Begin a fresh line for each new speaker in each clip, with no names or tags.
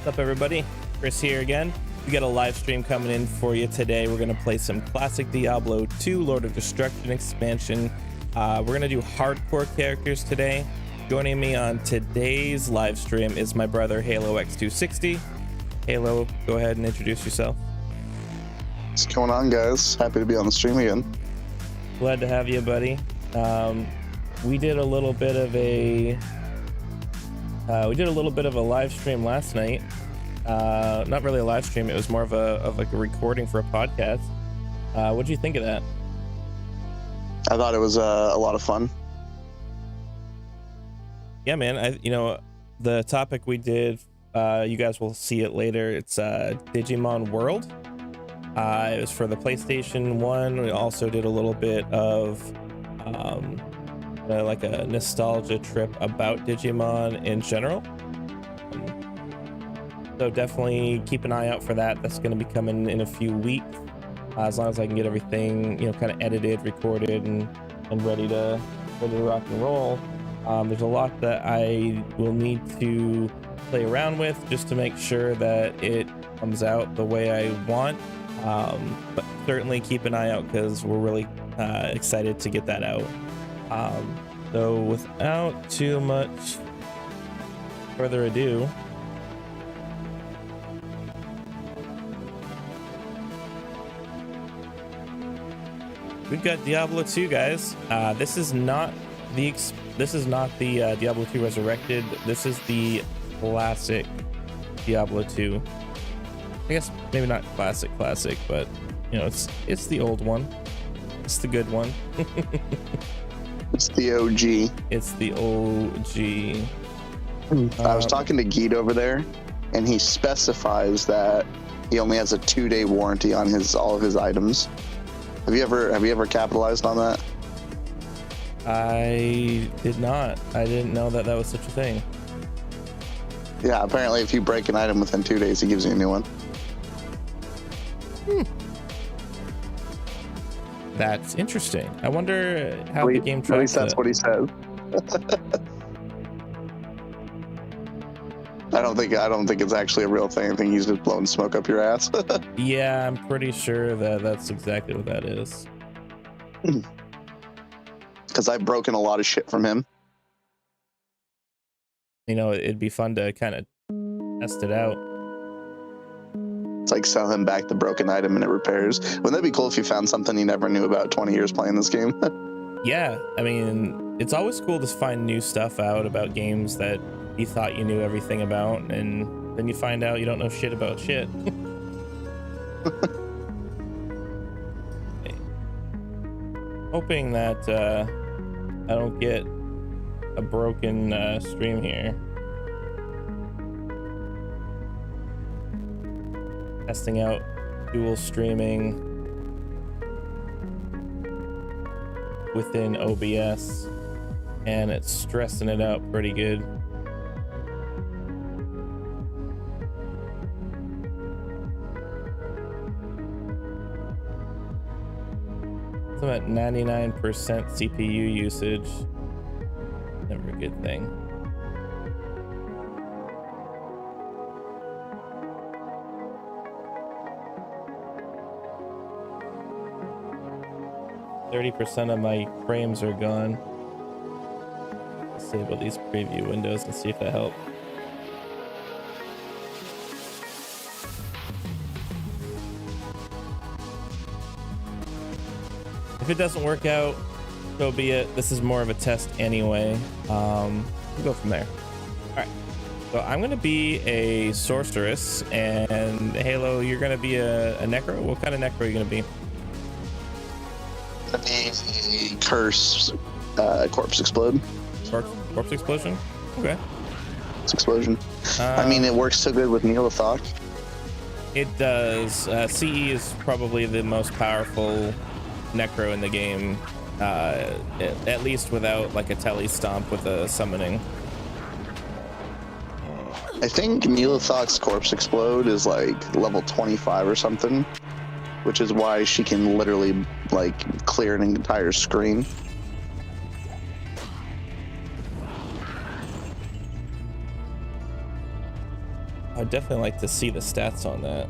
What's up, everybody? Chris here again. We got a live stream coming in for you today. We're going to play some classic Diablo II Lord of Destruction expansion. We're going to do hardcore characters today. Joining me on today's live stream is my brother Halo X260. Halo, go ahead and introduce yourself.
What's going on, guys? Happy to be on the stream again.
Glad to have you, buddy. We did a little bit of a live stream last night. Not really a live stream, it was more of a recording for a podcast. What do you think of that?
I thought it was a lot of fun.
Yeah, man. The topic we did, you guys will see it later. It's Digimon World. It was for the PlayStation 1. We also did a little bit of like a nostalgia trip about Digimon in general. So definitely keep an eye out for that. That's going to be coming in a few weeks, as long as I can get everything, kind of edited, recorded, and ready to rock and roll. There's a lot that I will need to play around with just to make sure that it comes out the way I want. But certainly keep an eye out because we're really excited to get that out. So without too much further ado, we've got Diablo 2, guys. This is not the Diablo 2 Resurrected. This is the classic Diablo 2. I guess maybe not classic, but it's the old one. It's the good one.
It's the OG.
It's the OG.
I was talking to Geet over there, and he specifies that he only has a 2-day warranty on all of his items. Have you ever capitalized on that?
I did not. I didn't know that was such a thing.
Yeah, apparently if you break an item within 2 days, he gives you a new one.
That's interesting. I wonder how the game tracks.
At least that's what he says. I don't think it's actually a real thing. I think he's just blowing smoke up your ass.
Yeah, I'm pretty sure that's exactly what that is.
Because I've broken a lot of shit from him.
It'd be fun to kind of test it out.
It's like sell him back the broken item and it repairs. Wouldn't that be cool if you found something you never knew about 20 years playing this game?
Yeah, I mean, it's always cool to find new stuff out about games that you thought you knew everything about, and then you find out you don't know shit about shit. Hoping that I don't get a broken stream here. Testing out dual streaming within OBS, and it's stressing it out pretty good. I'm at 99% CPU usage. Never a good thing. %of my frames are gone. Disable these preview windows and see if that helps. If it doesn't work out, so be it. This is more of a test anyway. We'll go from there. All right. So I'm gonna be a sorceress, and Halo, you're gonna be a necro. What kind of necro are you gonna be?
A curse, corpse explode.
Corpse explosion. Okay.
It's explosion. I mean, it works so good with Neolithok.
It does. CE is probably the most powerful necro in the game, at least without like a tele stomp with a summoning.
I think Neolithok's corpse explode is like level 25 or something, which is why she can literally like clear an entire screen.
I'd definitely like to see the stats on that.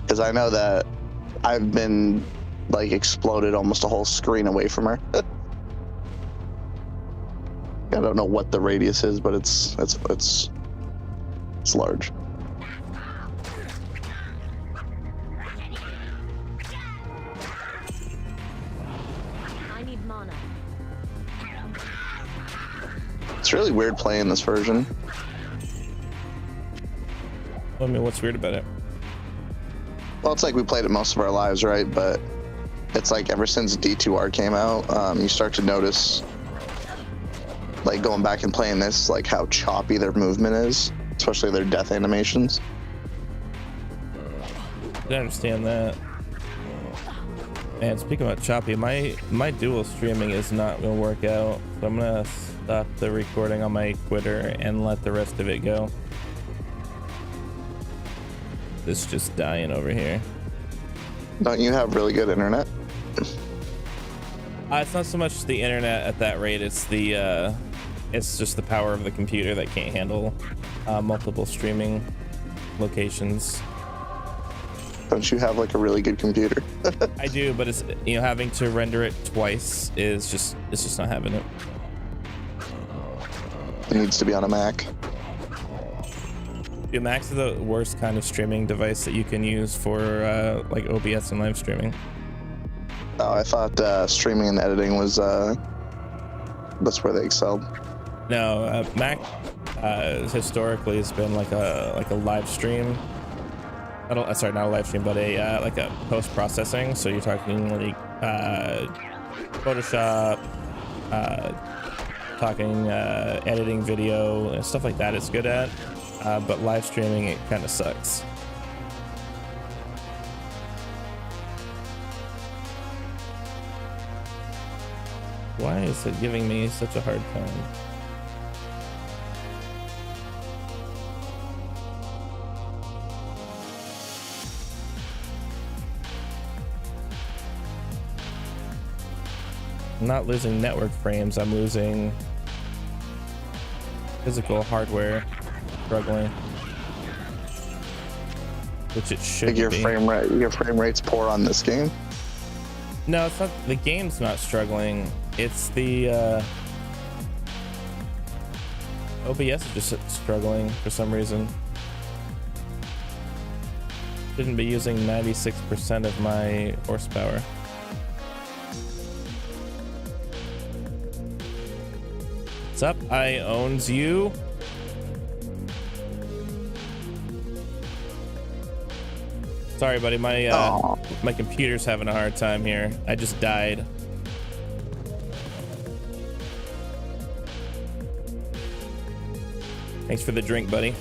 Because I know that I've been like exploded almost a whole screen away from her. I don't know what the radius is, but it's large.
I need mana.
It's really weird playing this version.
I mean, what's weird about it?
Well, it's like we played it most of our lives, right? But it's like ever since D2R came out, you start to notice, like going back and playing this, like how choppy their movement is, especially their death animations.
I understand that. And speaking about choppy, my dual streaming is not gonna work out, so I'm gonna stop the recording on my Twitter and let the rest of it go. It's just dying over here.
Don't you have really good internet?
It's not so much the internet at that rate. It's the it's just the power of the computer that can't handle multiple streaming locations.
Don't you have like a really good computer?
I do, but it's, you know, having to render it twice is just, it's just not having it.
It needs to be on a Mac.
Yeah, Macs is the worst kind of streaming device that you can use for like OBS and live streaming.
Oh, I thought streaming and editing was that's where they excelled.
No, Mac historically has been like a live stream. Sorry, not a live stream, but a like a post processing. So you're talking like Photoshop, talking editing video and stuff like that. It's good at, but live streaming it kind of sucks. Why is it giving me such a hard time? I'm not losing network frames, I'm losing physical hardware struggling, which it should
Like your
be.
frame rate's poor on this game.
No, it's not. The game's not struggling. It's the OBS is just struggling for some reason. Shouldn't be using 96% of my horsepower. What's up? I owns you. Sorry, buddy. My computer's having a hard time here. I just died. Thanks for the drink, buddy.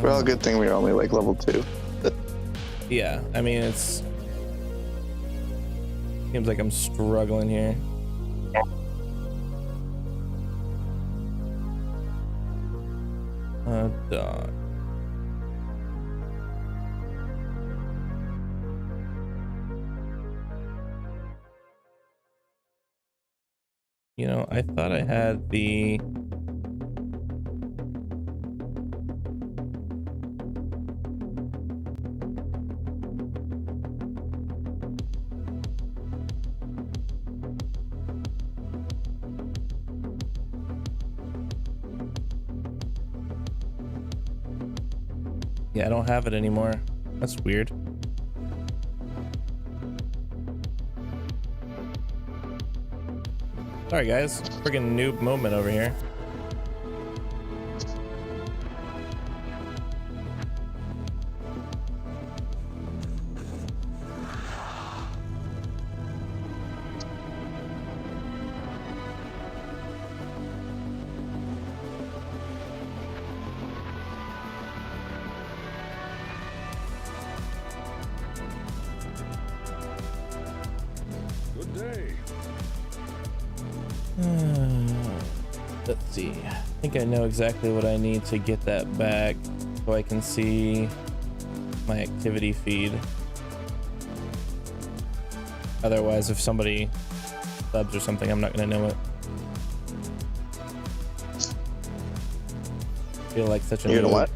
Well, good thing we're only like level 2.
Yeah, I mean, it's seems like I'm struggling here. Dog. You know, I thought I had the... Yeah, I don't have it anymore. That's weird. Sorry guys, friggin' noob moment over here.
Good day.
Let's see. I think I know exactly what I need to get that back so I can see my activity feed. Otherwise, if somebody subs or something, I'm not gonna know it. I feel like such a
You know
noob.
what?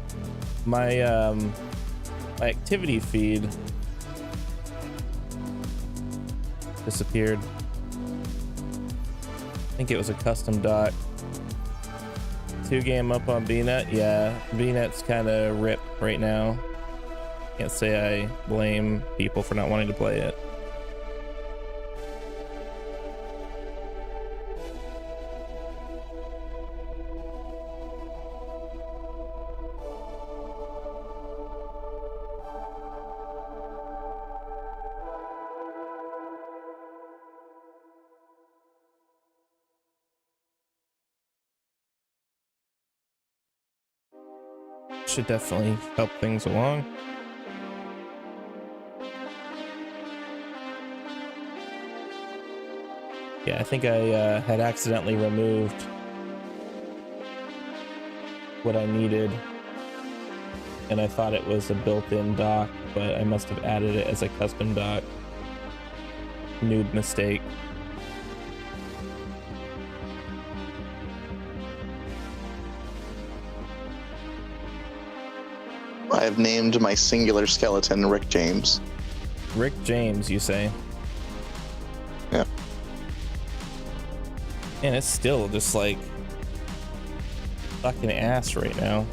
My my activity feed disappeared. I think it was a custom doc. 2 game up on VNet. Yeah, VNet's kind of ripped right now. Can't say I blame people for not wanting to play it. Should definitely help things along. Yeah, I think I had accidentally removed what I needed, and I thought it was a built-in dock, but I must have added it as a custom dock. Noob mistake.
I have named my singular skeleton Rick James.
Rick James, you say?
Yeah.
And it's still just like fucking ass right now.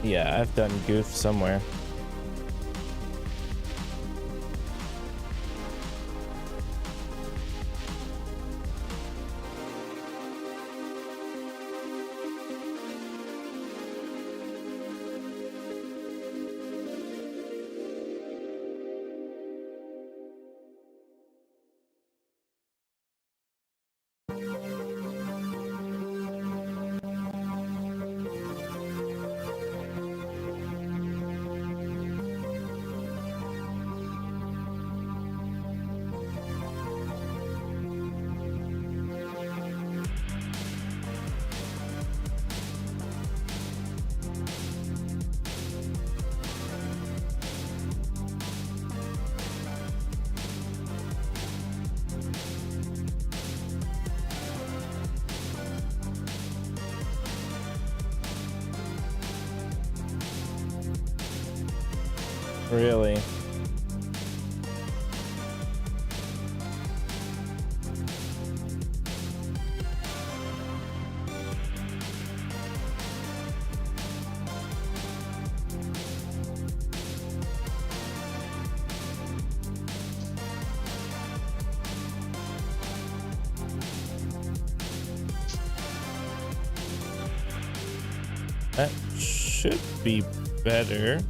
Yeah, I've done goof somewhere. Really? That should be better.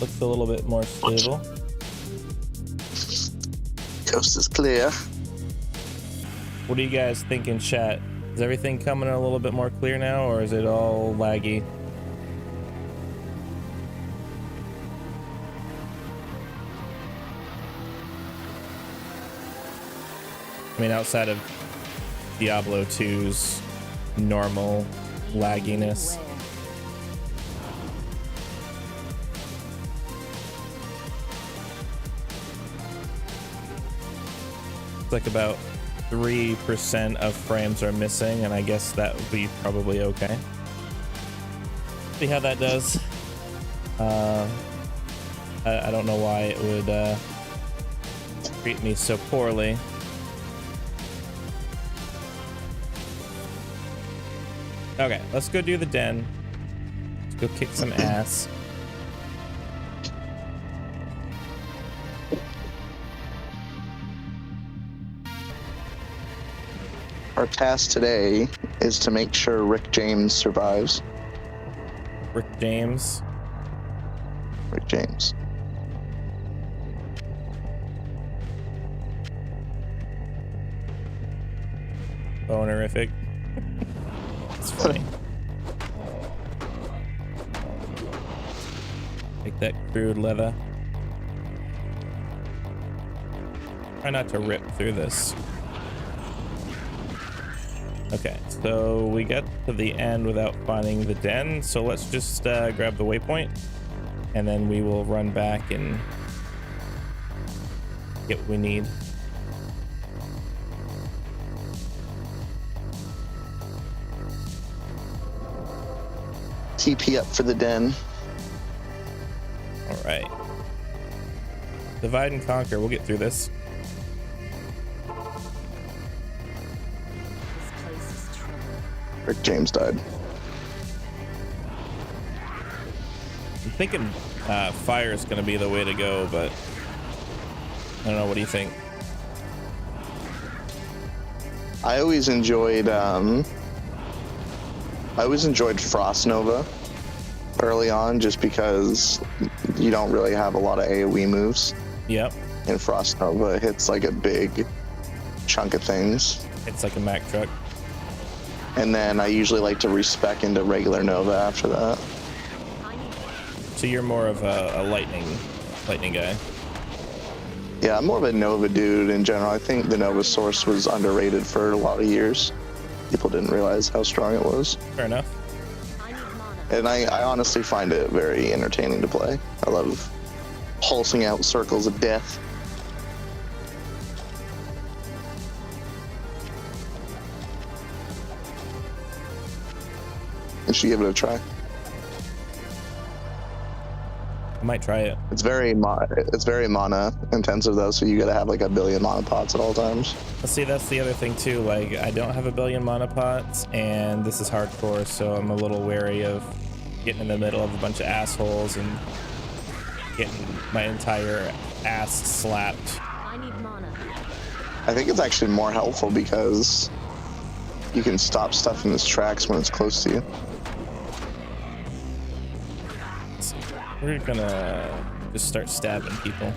Looks a little bit more stable.
Coast is clear.
What are you guys thinking, chat? Is everything coming in a little bit more clear now, or is it all laggy? I mean, outside of Diablo 2's normal lagginess. It's like about 3% of frames are missing, and I guess that would be probably okay. See how that does. I don't know why it would treat me so poorly. Okay, let's go do the den. Let's go kick some ass.
Our task today is to make sure Rick James survives.
Rick James.
Rick James.
Bonerific. It's funny. Take that crude leather. Try not to rip through this. Okay, so we got to the end without finding the den, so let's just grab the waypoint, and then we will run back and get what we need.
TP up for the den.
All right. Divide and conquer. We'll get through this.
This place is trouble.
Rick James died.
I'm thinking fire is going to be the way to go, but I don't know. What do you think?
I always enjoyed Frost Nova early on, just because you don't really have a lot of AoE moves.
Yep.
And Frost Nova hits like a big chunk of things.
It's like a Mack truck.
And then I usually like to respec into regular Nova after that.
So you're more of a lightning guy.
Yeah, I'm more of a Nova dude in general. I think the Nova source was underrated for a lot of years. People didn't realize how strong it was.
Fair enough.
I need mana.
And I honestly find it very entertaining to play. I love pulsing out circles of death. You should give it a try.
I might try it.
It's very mana intensive though, so you gotta have like a billion mana pots at all times.
See, that's the other thing too. Like, I don't have a billion mana pots, and this is hardcore, so I'm a little wary of getting in the middle of a bunch of assholes and getting my entire ass slapped.
I need mana.
I think it's actually more helpful because you can stop stuff in its tracks when it's close to you.
We're gonna just start stabbing people.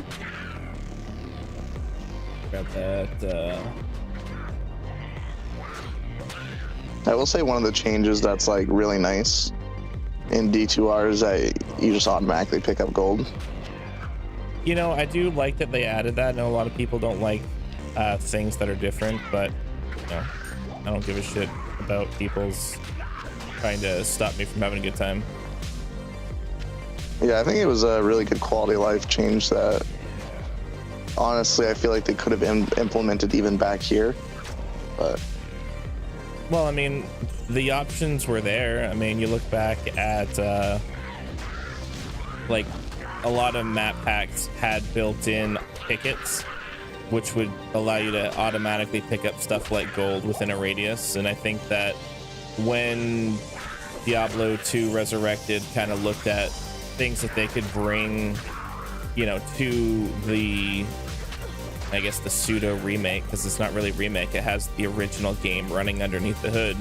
Grab that.
I will say one of the changes that's like really nice in D2R is that you just automatically pick up gold.
You know, I do like that they added that. I know a lot of people don't like things that are different, but you know, I don't give a shit about people's trying to stop me from having a good time.
Yeah, I think it was a really good quality of life change that honestly I feel like they could have implemented even back here, but
well, I mean, the options were there. I mean, you look back at like a lot of map packs had built-in tickets, which would allow you to automatically pick up stuff like gold within a radius. And I think that when Diablo 2 Resurrected kind of looked at things that they could bring, you know, to the I guess the pseudo remake, because it's not really remake, it has the original game running underneath the hood.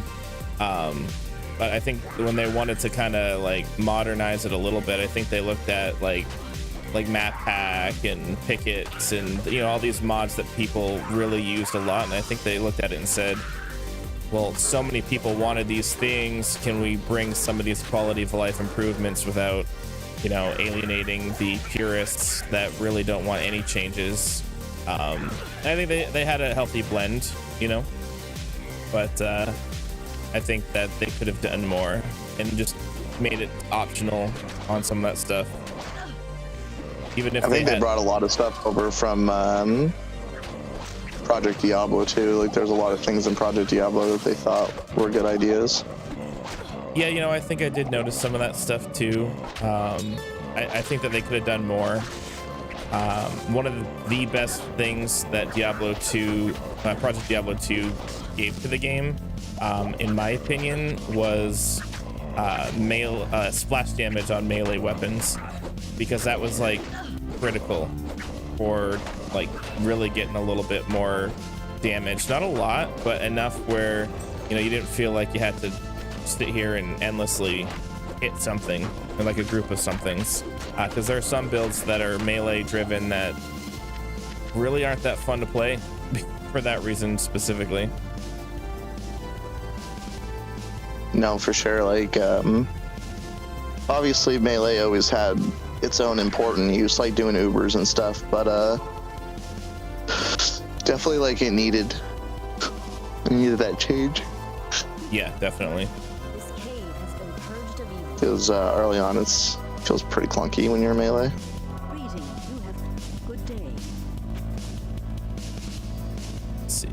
But I think when they wanted to kind of like modernize it a little bit, I think they looked at like map pack and pickets and, you know, all these mods that people really used a lot, and I think they looked at it and said, well, so many people wanted these things, can we bring some of these quality of life improvements without, you know, alienating the purists that really don't want any changes. And I think they had a healthy blend, you know, but I think that they could have done more and just made it optional on some of that stuff. Even if
I think they brought a lot of stuff over from Project Diablo 2. Like, there's a lot of things in Project Diablo that they thought were good ideas.
Yeah, you know, I think I did notice some of that stuff too. I think that they could have done more. One of the best things that Project Diablo 2 gave to the game, in my opinion, was splash damage on melee weapons, because that was like critical for like really getting a little bit more damage. Not a lot, but enough where, you know, you didn't feel like you had to sit here and endlessly hit something or like a group of somethings, because there are some builds that are melee driven that really aren't that fun to play for that reason specifically.
No, for sure. Like, obviously melee always had its own important use, like doing Ubers and stuff, but definitely like it needed that change.
Yeah, definitely.
This cave has been purged of evil.
Because early on it feels pretty clunky when you're melee.
Greetings, you have good day.
Let's see.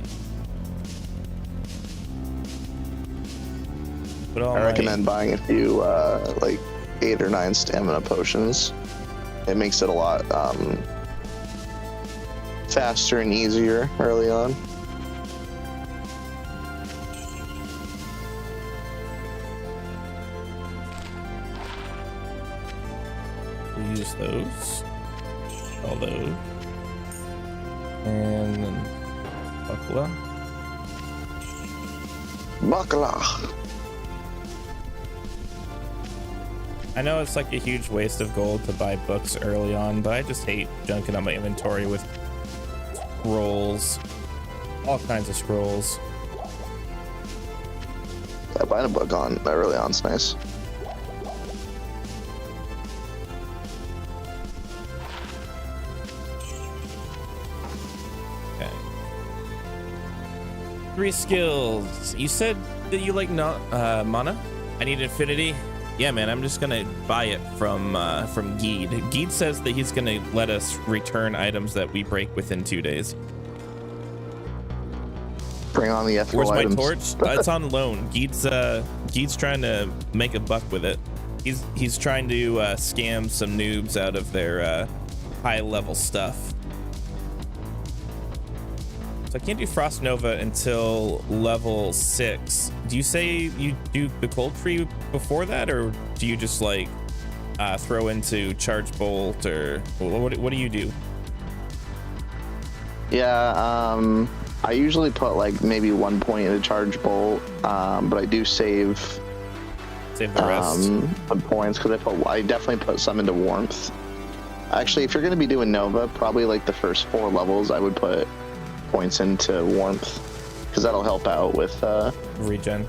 But
I recommend buying a few like 8 or 9 stamina potions. It makes it a lot faster and easier early on.
Use those, all those, and then
Bakla.
I know it's like a huge waste of gold to buy books early on, but I just hate junking on my inventory with scrolls, all kinds of scrolls.
Yeah, buying a book on early on is nice.
Okay. 3 skills. You said that you like mana? I need infinity. Yeah, man, I'm just gonna buy it from Geed. Geed says that he's gonna let us return items that we break within 2 days.
Bring on the ethical items.
Where's my torch? It's on loan. Geed's trying to make a buck with it. He's trying to scam some noobs out of their high level stuff. So I can't do Frost Nova until level 6. Do you say you do the Cold Tree before that, or do you just like throw into Charge Bolt, or what do you do?
Yeah, I usually put like maybe 1 point in a Charge Bolt, but I do save
the rest.
Some points, because I definitely put some into Warmth. Actually, if you're going to be doing Nova, probably like the first 4 levels, I would put points into Warmth, because that'll help out with
regen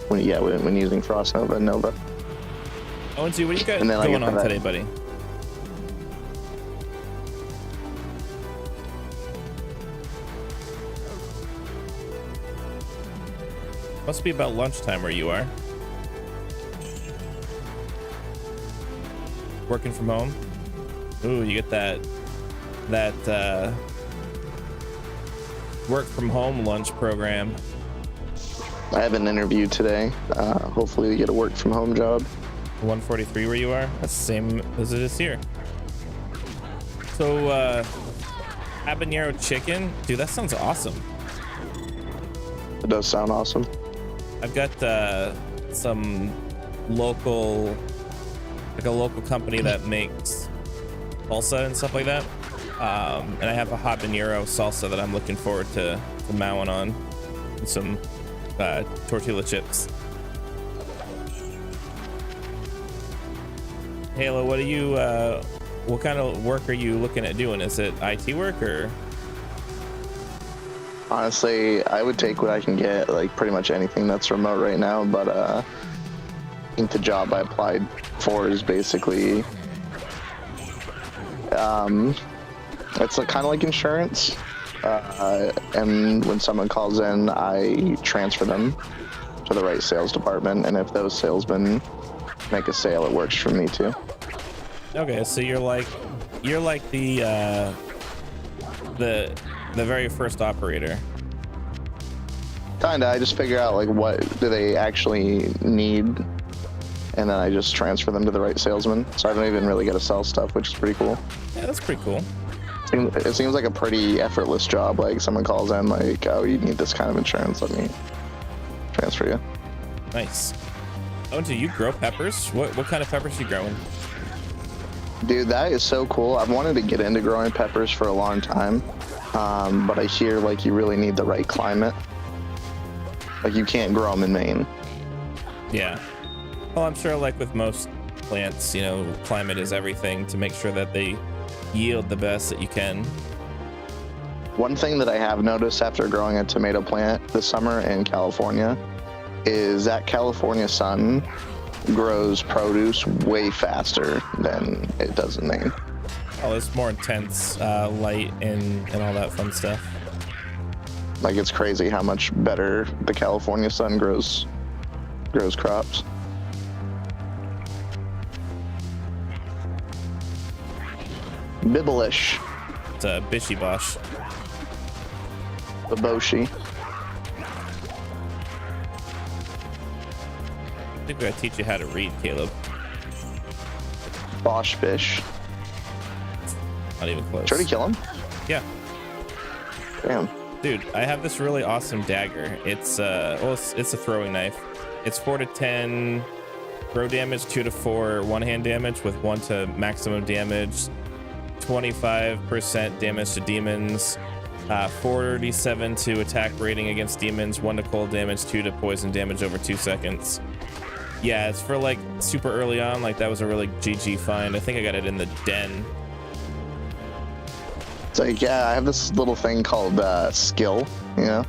when using Frost Nova and Nova.
Oh, and see, what do you got going on today, buddy? Must be about lunchtime where you are. Working from home. Ooh, you get that work from home lunch program.
I have an interview today. Hopefully we get a work from home job.
143 where you are? That's the same as it is here. So habanero chicken, dude, that sounds awesome.
It does sound awesome.
I've got some local, like a local company that makes salsa and stuff like that. And I have a habanero salsa that I'm looking forward to mowing on, and some tortilla chips. Halo, what are you? What kind of work are you looking at doing? Is it IT work or?
Honestly, I would take what I can get, like pretty much anything that's remote right now, but I think the job I applied for is basically it's kind of like insurance, and when someone calls in, I transfer them to the right sales department, and if those salesmen make a sale, it works for me too.
Okay, so you're like the very first operator.
Kinda, I just figure out like what do they actually need, and then I just transfer them to the right salesman. So I don't even really get to sell stuff, which is pretty cool.
Yeah, that's pretty cool.
It seems like a pretty effortless job. Like someone calls in like, oh, you need this kind of insurance, let me transfer you.
Nice. Oh, do you grow peppers? What kind of peppers are you growing?
Dude, that is so cool. I've wanted to get into growing peppers for a long time, but I hear like you really need the right climate. Like you can't grow them in Maine.
Yeah. Well, I'm sure like with most plants, you know, climate is everything to make sure that they yield the best that you can.
One thing that I have noticed after growing a tomato plant this summer in California is that California sun grows produce way faster than it does in Maine.
Oh, it's more intense light and all that fun stuff.
Like it's crazy how much better the California sun grows crops. Bibbleish.
It's a Bishy Bosh.
Baboshi.
I think we gotta teach you how to read, Caleb.
Bosch fish.
Not even close.
Try to kill him?
Yeah.
Damn.
Dude, I have this really awesome dagger. It's it's a throwing knife. It's 4 to 10 throw damage, 2 to 4 one-hand damage with 1 to maximum damage, 25% damage to demons, 47 to attack rating against demons, 1 to cold damage, 2 to poison damage over 2 seconds. Yeah, it's for like super early on. Like that was a really GG find. I think I got it in the den.
It's like, yeah, I have this little thing called skill, you know?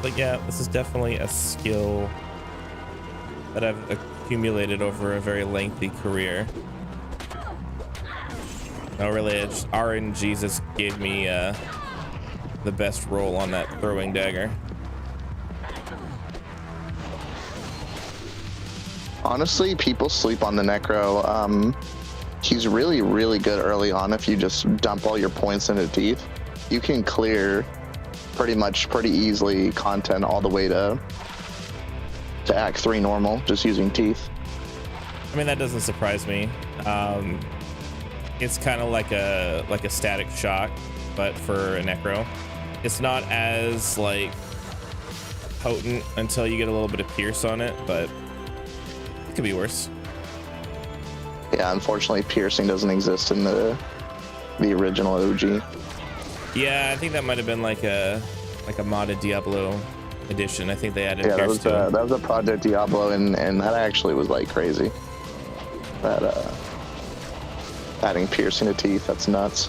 But yeah, this is definitely a skill that I've accumulated over a very lengthy career. No, really, it's RNG just gave me the best roll on that throwing dagger.
Honestly, people sleep on the Necro. He's really, really good early on if you just dump all your points into teeth. You can clear pretty easily content all the way to Act 3 normal, just using teeth.
I mean, that doesn't surprise me. It's kind of like a static shock, but for a Necro. It's not as like potent until you get a little bit of pierce on it, but it could be worse.
Yeah, unfortunately, piercing doesn't exist in the original OG.
Yeah, I think that might have been like a modded Diablo edition. I think they added pierce to it.
That was a Project Diablo, and that actually was like crazy. That adding piercing to teeth, that's nuts.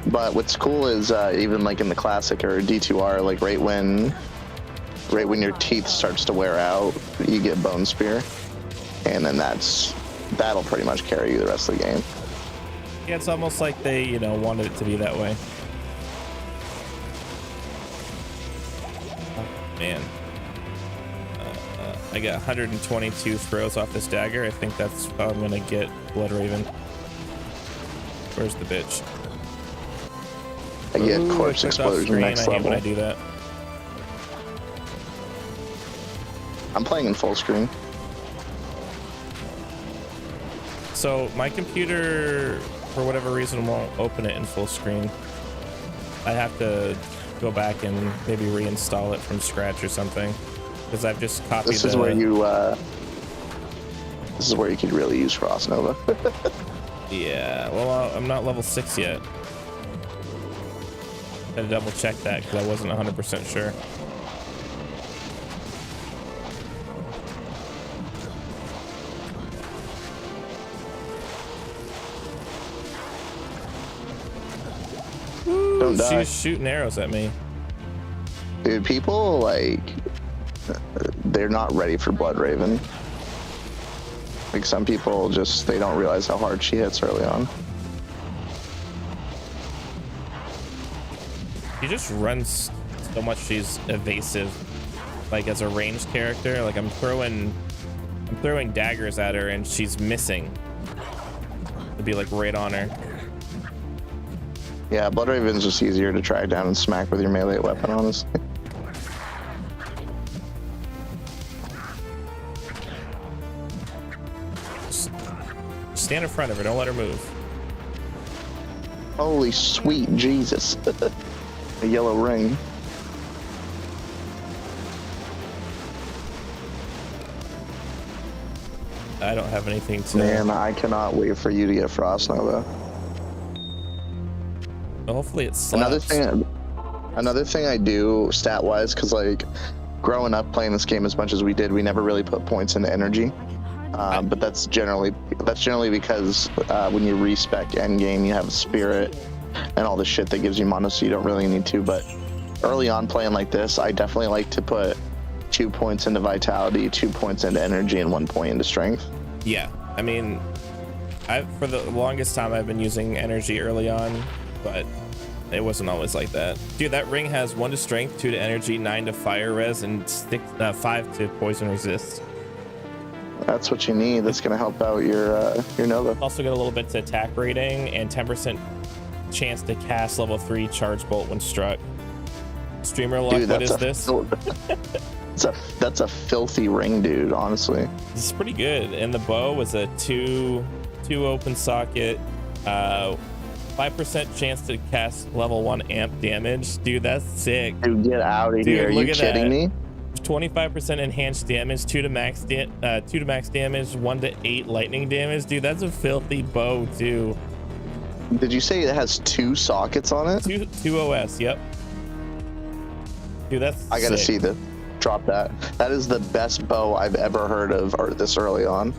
But what's cool is even like in the classic or D2R, like right when your teeth starts to wear out, you get Bone Spear, and then that'll pretty much carry you the rest of the game.
Yeah, it's almost like they, you know, wanted it to be that way. Oh, man. I got 122 throws off this dagger. I think that's how I'm gonna get Blood Raven. Where's the bitch?
I get
Ooh,
Corpse
I clicked off
Explosion
screen.
next
I hate
level.
when I do that.
I'm playing in full screen.
So my computer, for whatever reason, won't open it in full screen. I have to go back and maybe reinstall it from scratch or something, because I've just copied.
This is where you This is where you could really use Frost Nova.
Yeah, well, I'm not level 6 yet. I had to double check that because I wasn't 100% sure.
Don't die.
She's shooting arrows at me.
Dude, people, like, they're not ready for Blood Raven. Like, some people just, they don't realize how hard she hits early on.
She just runs so much. She's evasive, like as a ranged character. Like I'm throwing daggers at her and she's missing. It'd be like right on her.
Yeah, Blood Raven's just easier to track down and smack with your melee weapon, honestly.
Stand in front of her, don't let her move.
Holy sweet Jesus. A yellow ring.
I don't have anything to...
Man, I cannot wait for you to get Frost Nova.
Hopefully it slaps.
Another thing I do stat-wise, because like growing up playing this game as much as we did, we never really put points into energy. But that's generally because when you respec endgame, you have spirit and all the shit that gives you mana, so you don't really need to. But early on playing like this, I definitely like to put 2 points into vitality, 2 points into energy, and 1 point into strength.
Yeah, I mean, for the longest time I've been using energy early on, but it wasn't always like that. Dude, that ring has 1 to strength, 2 to energy, 9 to fire res, and 5 to poison resist.
That's what you need. That's gonna help out your Nova.
Also got a little bit to attack rating and 10% chance to cast level 3 charge bolt when struck. Streamer luck,
dude,
what is this?
That's a filthy ring, dude, honestly.
This is pretty good. And the bow was a 2 open socket, 5% chance to cast level 1 amp damage. Dude, that's sick.
Dude, get out of here. Are you kidding me?
25% enhanced damage, 2 to max damage, 1 to 8 lightning damage. Dude, that's a filthy bow too.
Did you say it has 2 sockets on it?
2 OS, yep. Dude, that's
I gotta
sick.
see this. Drop that. That is the best bow I've ever heard of or this early on.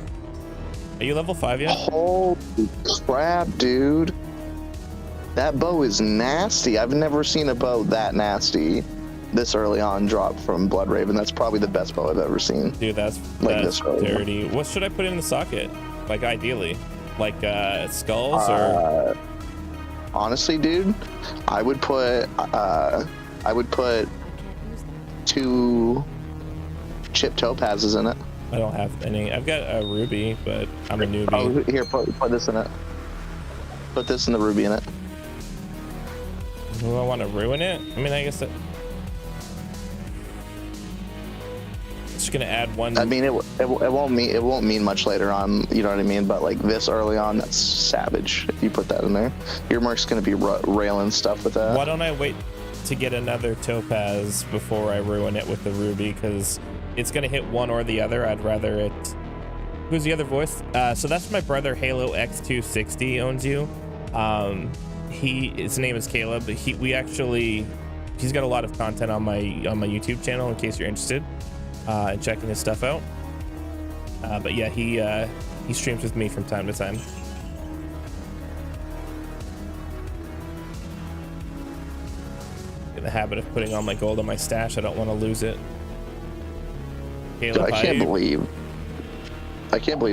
Are you level 5 yet?
Holy crap, dude. That bow is nasty. I've never seen a bow that nasty this early on drop from Blood Raven. That's probably the best bow I've ever seen.
Dude, that's dirty. What should I put in the socket? Like ideally, like skulls or?
Honestly, dude, I would put 2 chip topazes in it.
I don't have any. I've got a ruby, but I'm a newbie.
Oh, here, put this in it. Put this in the ruby in it.
Do I want to ruin it? I mean, I guess it's gonna add 1.
I mean, it won't mean much later on. You know what I mean? But like this early on, that's savage. If you put that in there, your mark's gonna be railing stuff with that.
Why don't I wait to get another topaz before I ruin it with the ruby? Because it's gonna hit one or the other. I'd rather it. Who's the other voice? So that's my brother Halo X260 owns you. His name is Caleb. He's got a lot of content on my YouTube channel in case you're interested in checking his stuff out. But yeah, he streams with me from time to time. In the habit of putting all my gold on my stash. I don't want to lose it. Caleb,
I can't believe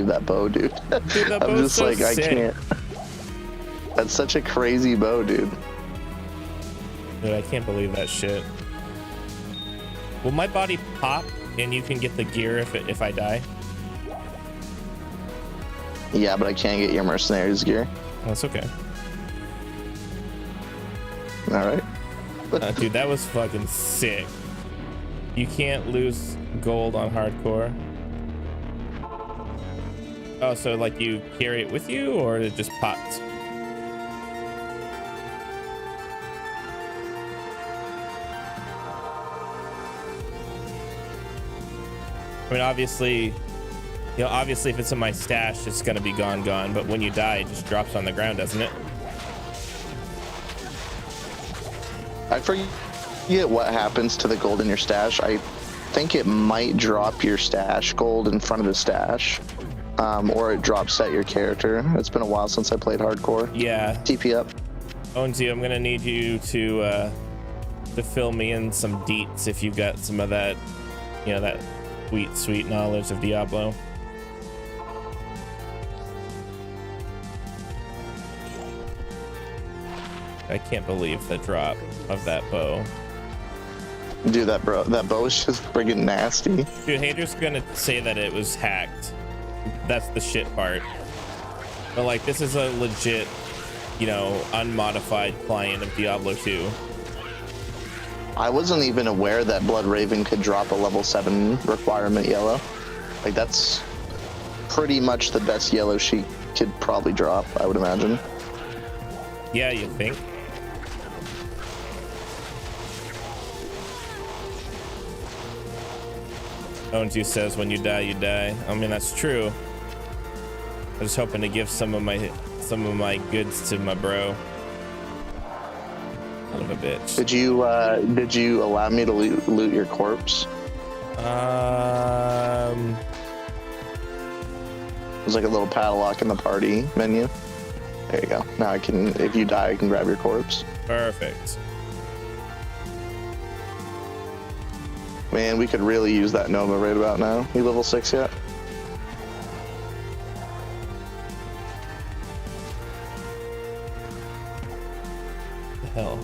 that bow, dude.
Dude, that
I'm just
so
like,
sick.
I can't. That's such a crazy bow, dude.
Dude, I can't believe that shit. Will my body pop and you can get the gear if I die?
Yeah, but I can't get your mercenaries gear.
That's okay.
All right.
Dude, that was fucking sick. You can't lose gold on hardcore. Oh, so like you carry it with you or it just pops? I mean, obviously, You know, obviously if it's in my stash, it's gonna be gone, but when you die, it just drops on the ground, doesn't it?
I forget what happens to the gold in your stash. I think it might drop your stash gold in front of the stash, or it drops at your character. It's been a while since I played hardcore.
Yeah.
TP up.
Owensy, I'm gonna need you to fill me in some deets if you've got some of that, you know, that sweet knowledge of Diablo. I can't believe the drop of that bow.
Dude, that bow is just friggin' nasty.
Dude, haters gonna say that it was hacked. That's the shit part. But like, this is a legit, you know, unmodified client of Diablo 2.
I wasn't even aware that Blood Raven could drop a level 7 requirement yellow. Like, that's pretty much the best yellow she could probably drop, I would imagine.
Yeah, you think? Owensy says when you die, you die. I mean, that's true. I was hoping to give some of my goods to my bro. Son of a bitch.
Did you allow me to loot your corpse? There's like a little padlock in the party menu. There you go. Now I can, if you die, I can grab your corpse.
Perfect.
Man, we could really use that Nova right about now. You level 6 yet?
The hell.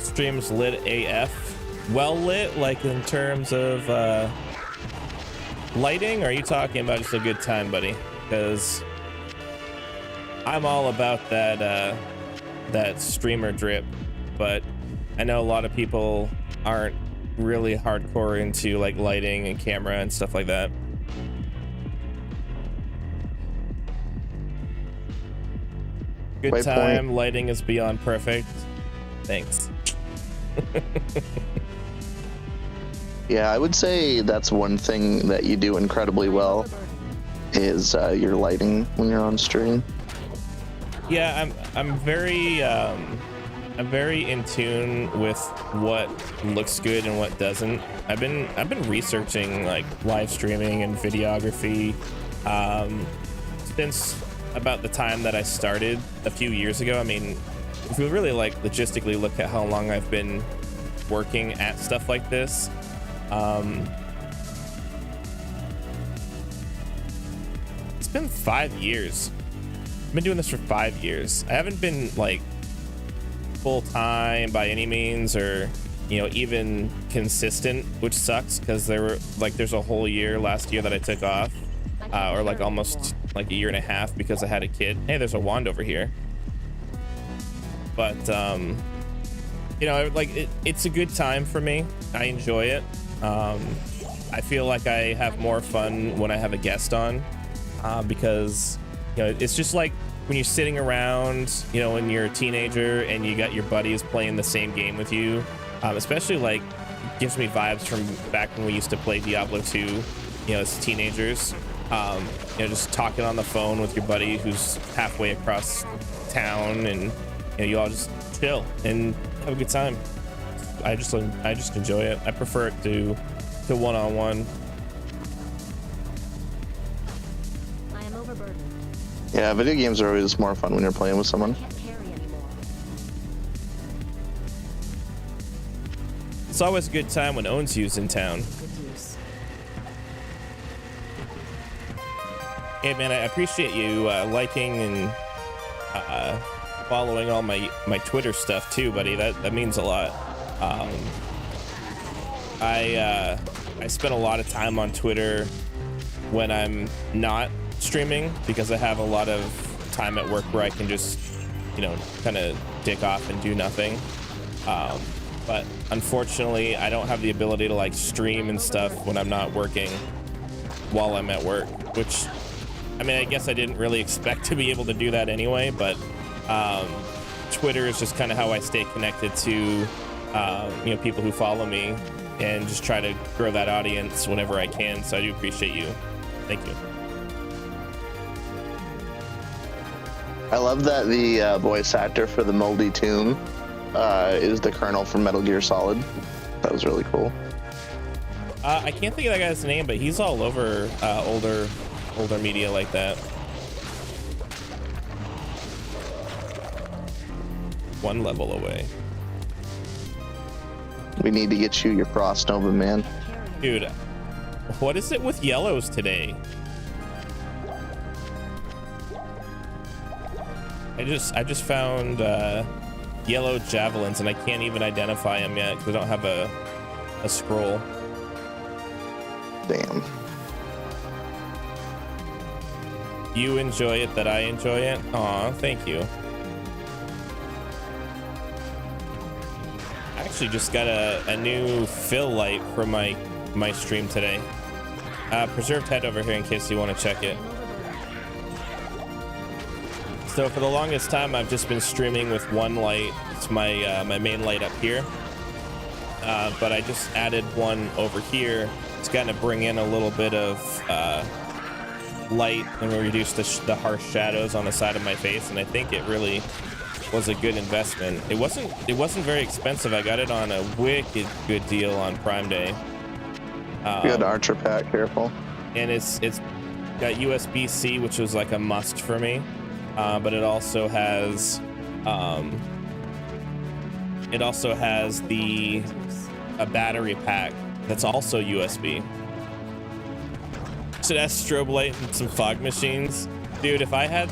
Streams lit AF. Well lit, like in terms of lighting, or are you talking about just a good time, buddy? Because I'm all about that streamer drip, but I know a lot of people aren't really hardcore into like lighting and camera and stuff like that. Good
Waypoint.
time. Lighting is beyond perfect. Thanks.
Yeah, I would say that's one thing that you do incredibly well is your lighting when you're on stream.
Yeah, I'm very in tune with what looks good and what doesn't. I've been researching like live streaming and videography since about the time that I started a few years ago. I mean, if we really like logistically look at how long I've been working at stuff like this, it's been 5 years. I've been doing this for 5 years. I haven't been like full-time by any means, or you know, even consistent, which sucks because there's a whole year last year that I took off, or like almost like a year and a half because I had a kid. Hey, there's a wand over here. But you know, like it's a good time for me. I enjoy it. I feel like I have more fun when I have a guest on, because you know, it's just like when you're sitting around, you know, when you're a teenager and you got your buddies playing the same game with you, especially like it gives me vibes from back when we used to play Diablo 2, you know, as teenagers. You know, just talking on the phone with your buddy who's halfway across town, and you know, you all just chill and have a good time. I just enjoy it. I prefer it to one-on-one.
I am overburdened.
Yeah, video games are always more fun when you're playing with someone.
Can't carry anymore.
It's always a good time when Owensy's in town.
Good use.
Hey man, I appreciate you liking and following all my Twitter stuff too, buddy. That means a lot. I spend a lot of time on Twitter when I'm not streaming because I have a lot of time at work where I can just, you know, kind of dick off and do nothing. But unfortunately, I don't have the ability to like stream and stuff when I'm not working while I'm at work, which, I mean, I guess I didn't really expect to be able to do that anyway, but Twitter is just kind of how I stay connected to, you know, people who follow me, and just try to grow that audience whenever I can. So I do appreciate you. Thank you.
I love that the voice actor for the Moldy Tomb is the Colonel from Metal Gear Solid. That was really cool.
I can't think of that guy's name, but he's all over older media like that. One level away.
We need to get you your Frost Nova, man.
Dude, what is it with yellows today? I just found yellow javelins, and I can't even identify them yet because I don't have a scroll.
Damn.
You enjoy it that I enjoy it? Aw, thank you. I actually just got a new fill light for my stream today. Preserved head over here in case you want to check it. So for the longest time, I've just been streaming with one light. It's my my main light up here. But I just added one over here. It's going to bring in a little bit of light and reduce the harsh shadows on the side of my face, and I think it really was a good investment. It wasn't very expensive. I got it on a wicked good deal on Prime Day.
Good Archer pack, careful.
And it's got USB-C, which was like a must for me. But it also has a battery pack that's also USB. So that's strobe light and some fog machines. Dude, if I had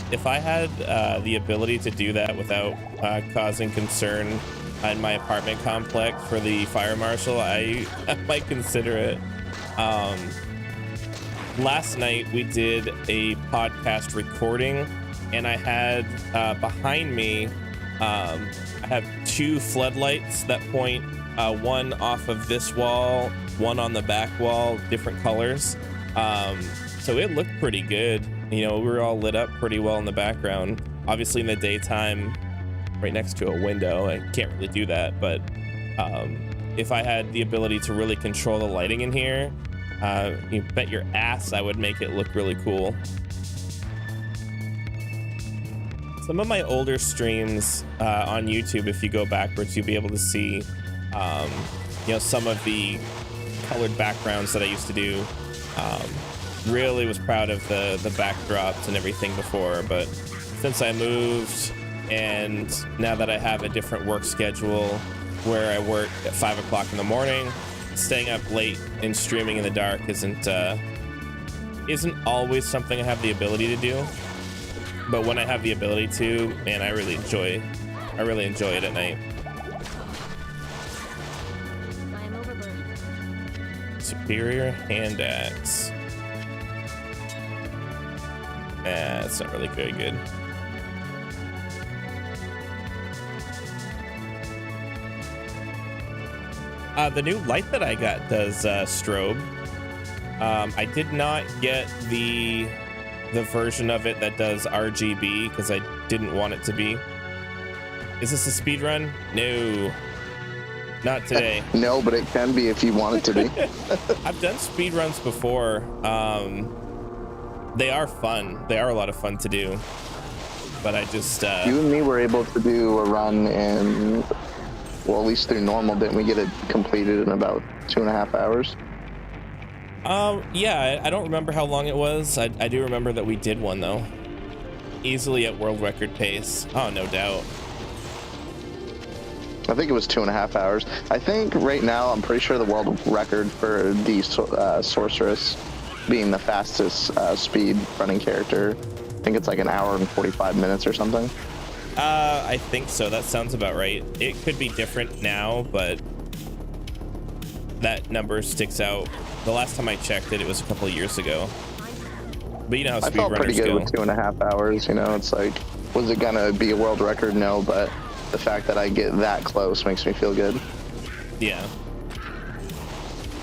the ability to do that without causing concern in my apartment complex for the fire marshal, I might consider it. Last night we did a podcast recording, and I had behind me, I have two floodlights that point, one off of this wall, one on the back wall, different colors. So it looked pretty good. You know, we were all lit up pretty well in the background. Obviously in the daytime, right next to a window, I can't really do that. But if I had the ability to really control the lighting in here, you bet your ass I would make it look really cool. Some of my older streams on YouTube, if you go backwards, you'll be able to see, you know, some of the colored backgrounds that I used to do. Really was proud of the backdrops and everything before, but since I moved, and now that I have a different work schedule where I work at 5 o'clock in the morning, staying up late and streaming in the dark isn't always something I have the ability to do. But when I have the ability to, man, I really enjoy it at night.
I am overburdened.
Superior hand axe. It's not really very good. The new light that I got does strobe. I did not get the version of it that does RGB because I didn't want it to be. Is this a speed run? No, not today.
No, but it can be if you want it to be.
I've done speed runs before. They are fun. They are a lot of fun to do. But I just
you and me were able to do a run in, well, at least through normal. Didn't we get it completed in about 2.5 hours?
Yeah, I don't remember how long it was. I do remember that we did one though. Easily at world record pace. Oh, no doubt.
I think it was 2.5 hours. I think right now, I'm pretty sure the world record for the sorceress being the fastest speed running character, I think it's like 1 hour and 45 minutes or something.
I think so. That sounds about right. It could be different now, but that number sticks out. The last time I checked it, it was a couple of years ago. But you know how
I felt pretty good with 2.5 hours. You know, it's like, was it gonna be a world record? No, but the fact that I get that close makes me feel good.
Yeah.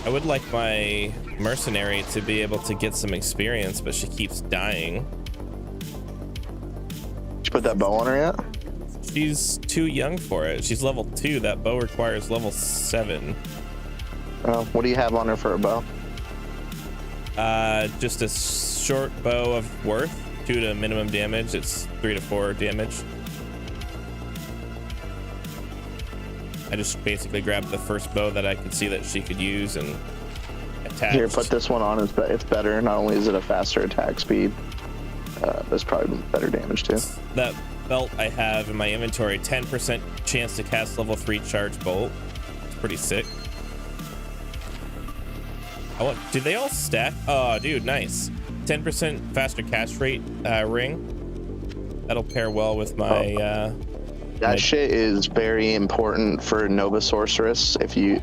I would like my mercenary to be able to get some experience, but she keeps dying.
Did you put that bow on her yet?
she's too young for it. She's level 2. That bow requires level 7.
What do you have on her for a bow?
Just a short bow of worth, 2 to minimum damage. It's 3 to 4 damage. I just basically grabbed the first bow that I could see that she could use and attached.
Here, put this one on. It's better. Not only is it a faster attack speed, there's probably better damage too.
That belt I have in my inventory, 10% chance to cast level 3 charge bolt. It's pretty sick. Oh, did they all stack? Oh, dude, nice. 10% faster cast rate ring. That'll pair well with my.
That shit is very important for Nova Sorceress. If you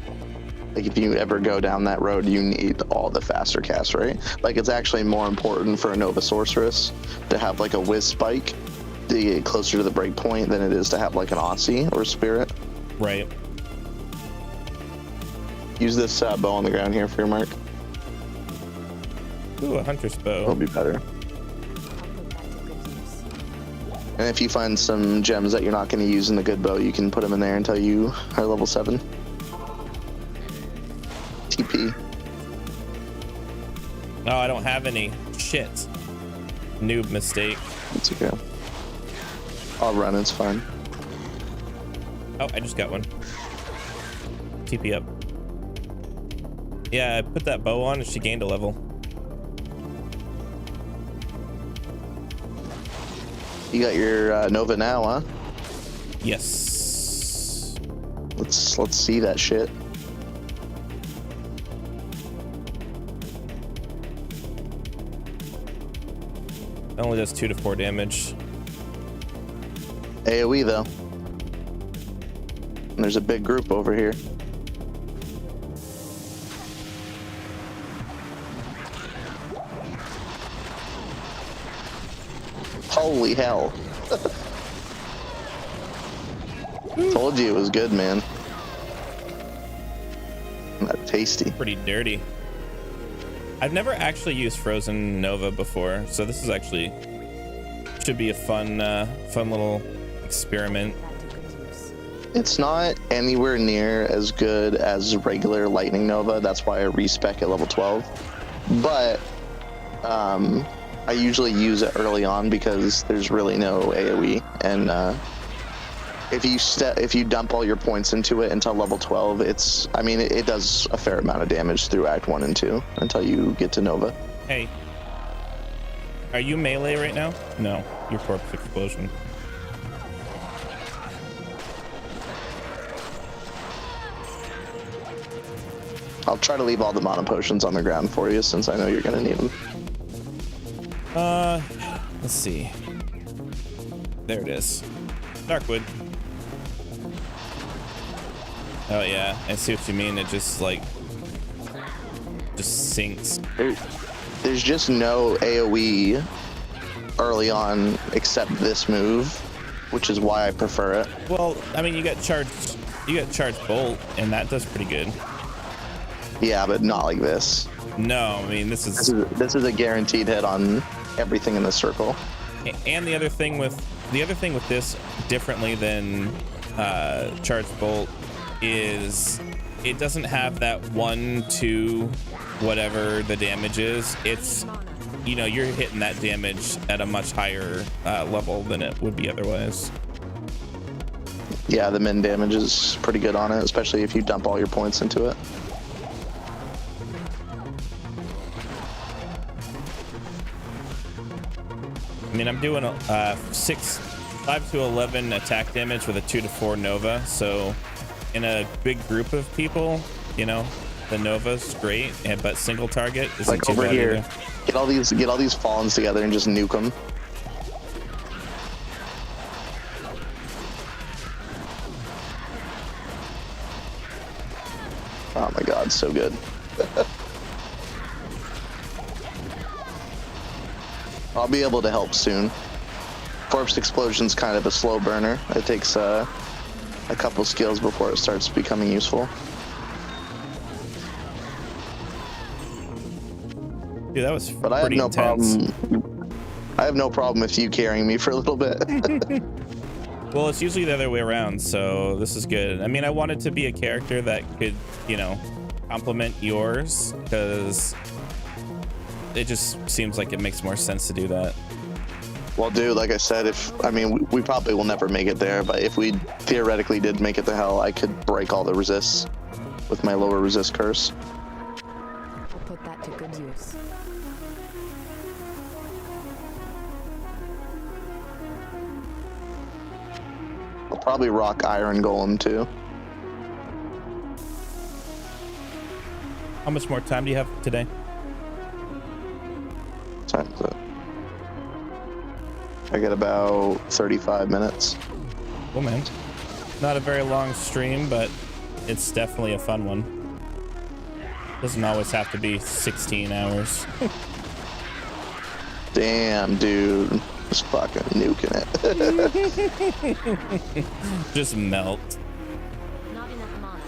ever go down that road, you need all the faster cast rate. Like, it's actually more important for a Nova Sorceress to have like a whiz spike to get closer to the break point than it is to have like an Aussie or Spirit.
Right.
Use this bow on the ground here for your mark.
Ooh, a hunter's bow.
It'll be better. And if you find some gems that you're not going to use in the good bow, you can put them in there until you are level 7. TP.
Oh, I don't have any. Shit. Noob mistake.
It's okay. I'll run, it's fine.
Oh, I just got one. TP up. Yeah, I put that bow on and she gained a level.
You got your Nova now, huh?
Yes.
Let's see that shit.
It only does 2 to 4 damage.
AoE though. And there's a big group over here. Holy hell. Told you it was good, man. Not tasty.
Pretty dirty. I've never actually used Frozen Nova before, so this is actually should be a fun little experiment.
It's not anywhere near as good as regular Lightning Nova. That's why I respec at level 12. But I usually use it early on because there's really no AoE, and if you dump all your points into it until level 12, it does a fair amount of damage through Act 1 and 2 until you get to Nova.
Hey, are you melee right now? No, your corpse explosion.
I'll try to leave all the mana potions on the ground for you since I know you're gonna need them.
Let's see. There it is. Darkwood. Oh yeah, I see what you mean. It just sinks.
There's just no AoE early on except this move, which is why I prefer it.
Well, I mean, you got charged bolt, and that does pretty good.
Yeah, but not like this.
No, I mean this is
a guaranteed hit on everything in the circle.
And the other thing with this, differently than charged bolt, is it doesn't have that 1-2 whatever the damage is. It's, you're hitting that damage at a much higher level than it would be otherwise.
Yeah, the min damage is pretty good on it, especially if you dump all your points into it.
I mean, I'm doing 5 to 11 attack damage with a 2 to 4 Nova, so in a big group of people, the Nova's great, but single target isn't
like
too
over
bad
here.
either.
Get all these fallens together and just nuke them. Oh my god, so good. I'll be able to help soon. Corpse Explosion's kind of a slow burner. It takes a couple skills before it starts becoming useful.
Dude, that was
But I have
pretty
no
intense.
problem. I have no problem with you carrying me for a little bit.
Well, it's usually the other way around, so this is good. I mean, I wanted to be a character that could, you know, complement yours, because it just seems like it makes more sense to do that.
Well, dude, like I said, we probably will never make it there, but if we theoretically did make it to hell, I could break all the resists with my lower resist curse.
I'll put that to good use.
I'll probably rock Iron Golem too.
How much more time do you have today?
Time's up. I get about 35 minutes.
Oh man, not a very long stream, but it's definitely a fun one. Doesn't always have to be 16 hours.
Damn, dude. Just fucking nuking it.
Just melt.
Not enough mana.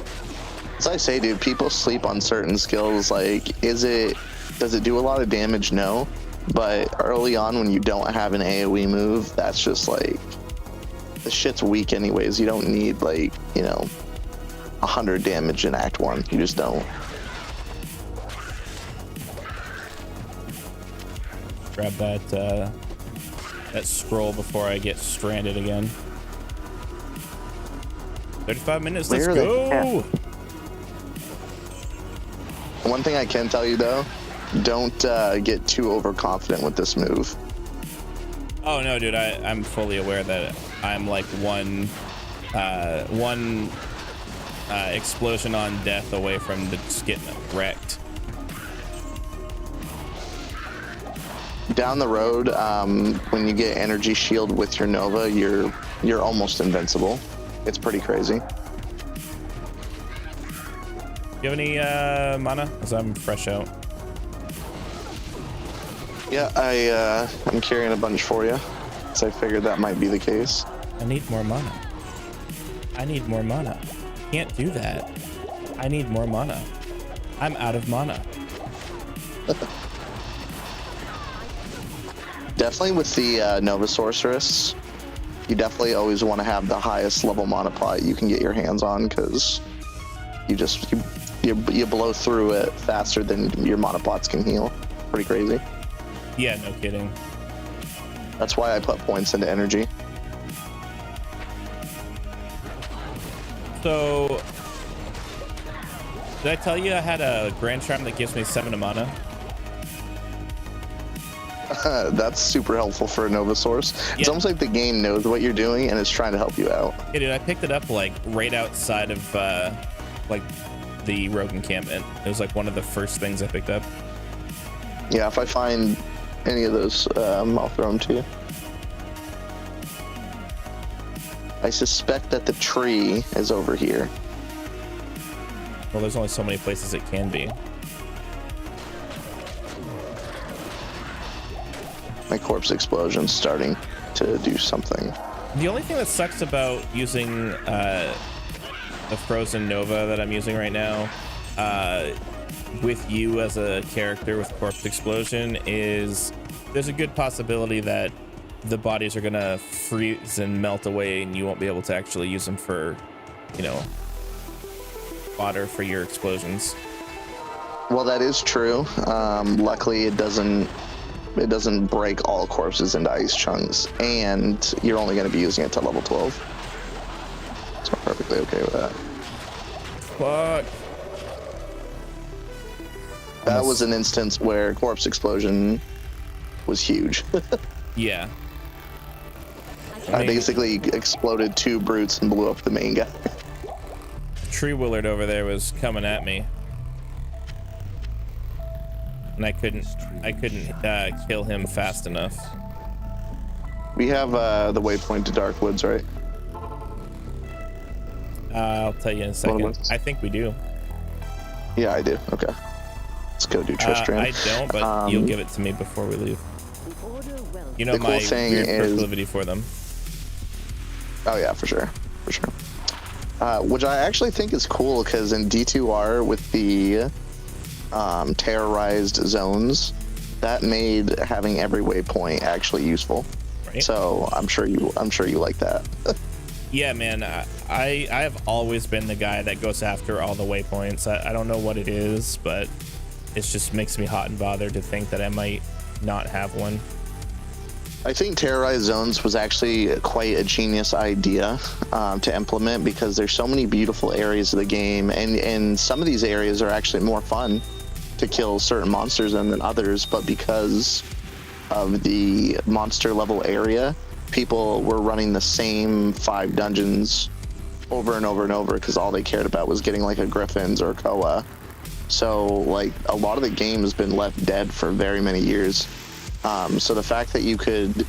As I say, dude, people sleep on certain skills. Like, does it do a lot of damage? No. But early on, when you don't have an AoE move, that's just like, the shit's weak anyways. You don't need, like, you know, 100 damage in Act 1. You just don't.
Grab that scroll before I get stranded again. 35 minutes, let's go!
One thing I can tell you, though, don't get too overconfident with this move.
Oh no, dude, I'm fully aware that I'm like one explosion on death away from just getting wrecked.
Down the road, when you get energy shield with your Nova, you're almost invincible. It's pretty crazy.
You have any mana? Because I'm fresh out.
Yeah, I'm carrying a bunch for you, so I figured that might be the case.
I need more mana. I need more mana. Can't do that. I need more mana. I'm out of mana.
Definitely with the Nova Sorceress, you definitely always want to have the highest level mana pot you can get your hands on, because you blow through it faster than your mana pots can heal. Pretty crazy.
Yeah, no kidding.
That's why I put points into energy.
So, did I tell you I had a Grand Charm that gives me 7 mana?
That's super helpful for a Nova Source. It's almost like the game knows what you're doing and is trying to help you out.
Yeah, dude, I picked it up like right outside of like the rogue encampment. It was like one of the first things I picked up.
Yeah, if I find any of those, I'll throw them to you. I suspect that the tree is over here.
Well, there's only so many places it can be.
My corpse explosion's starting to do something.
The only thing that sucks about using the Frozen Nova that I'm using right now with you as a character with Corpse Explosion is there's a good possibility that the bodies are gonna freeze and melt away and you won't be able to actually use them for, you know, fodder for your explosions.
Well, that is true. Luckily, it doesn't break all corpses into ice chunks, and you're only going to be using it to level 12. So I'm perfectly okay with that.
Fuck.
That was an instance where corpse explosion was huge.
Yeah.
I basically exploded 2 brutes and blew up the main guy.
Tree Willard over there was coming at me, and I couldn't kill him fast enough.
We have the waypoint to Dark Woods, right?
I'll tell you in a second. I think we do.
Yeah, I do. Okay. Let's go do Tristram.
I don't, but you'll give it to me before we leave. You know, my weird proclivity for them.
Oh yeah, for sure. For sure. Which I actually think is cool, because in D2R with the terrorized zones, that made having every waypoint actually useful. Right. So I'm sure you like that.
Yeah, man, I have always been the guy that goes after all the waypoints. I don't know what it is, but it just makes me hot and bothered to think that I might not have one.
I think terrorized zones was actually quite a genius idea to implement, because there's so many beautiful areas of the game, and some of these areas are actually more fun to kill certain monsters in than others, but because of the monster level area, people were running the same 5 dungeons over and over and over because all they cared about was getting like a Griffin's or Koa. So like a lot of the game has been left dead for very many years. So the fact that you could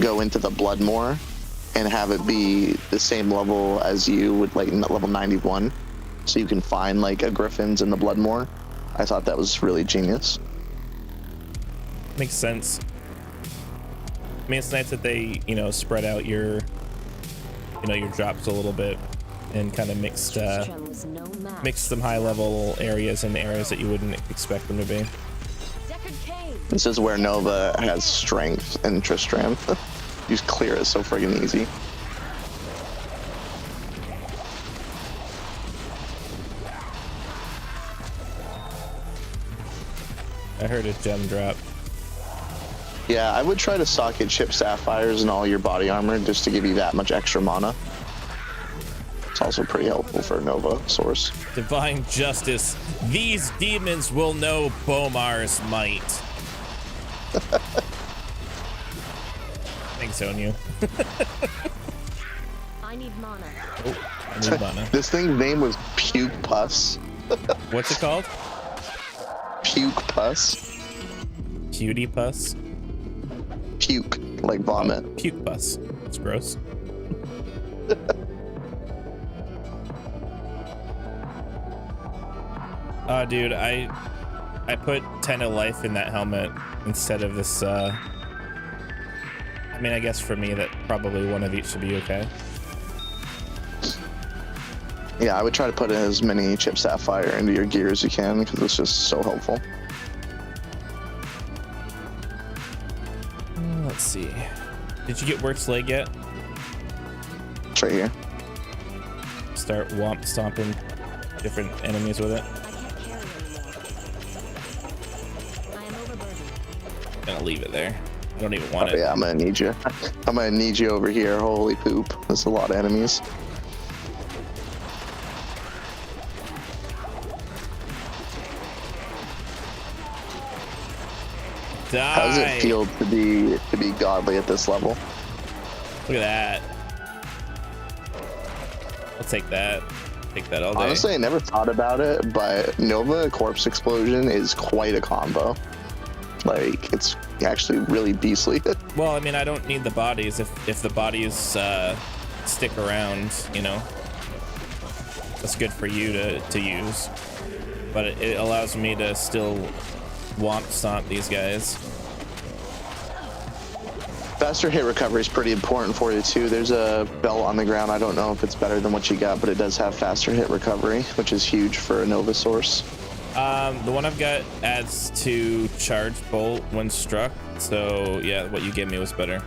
go into the Bloodmoor and have it be the same level as you with like level 91, so you can find like a Griffin's in the Bloodmoor, I thought that was really genius.
Makes sense. I mean, it's nice that they, you know, spread out your, you know, your drops a little bit and kind of mixed some high level areas and areas that you wouldn't expect them to be.
This is where Nova has strength and Tristram. You just clear it so friggin' easy.
I heard a gem drop.
Yeah, I would try to socket chip sapphires in all your body armor just to give you that much extra mana. It's also pretty helpful for Nova source.
Divine justice. These demons will know Bomar's might. Thanks, Onyu.
I need mana.
Oh, I need mana.
This thing's name was Puke Pus.
What's it called?
Puke Pus.
Cutie pus?
Puke, like vomit.
Puke pus. It's gross. Oh, dude, I put 10 of life in that helmet instead of this. I mean, I guess for me that probably one of each should be okay.
Yeah, I would try to put as many chip sapphire into your gear as you can, because it's just so helpful.
Let's see. Did you get Work's leg yet?
It's right here.
Start womp stomping different enemies with it.
I am overburdened.
Gonna leave it there. I don't even want
Oh,
it.
yeah, I'm gonna need you. I'm gonna need you over here. Holy poop. There's a lot of enemies.
Die.
How does it feel to be godly at this level?
Look at that. I'll take that. Take that all day.
Honestly, I never thought about it, but Nova Corpse Explosion is quite a combo. Like, it's actually really beastly.
Well, I mean, I don't need the bodies. If the bodies stick around, you know, that's good for you to use. But it allows me to still womp stomp these guys.
Faster hit recovery is pretty important for you too. There's a belt on the ground. I don't know if it's better than what you got, but it does have faster hit recovery, which is huge for a Nova source.
The one I've got adds to charge bolt when struck. So yeah, what you gave me was better.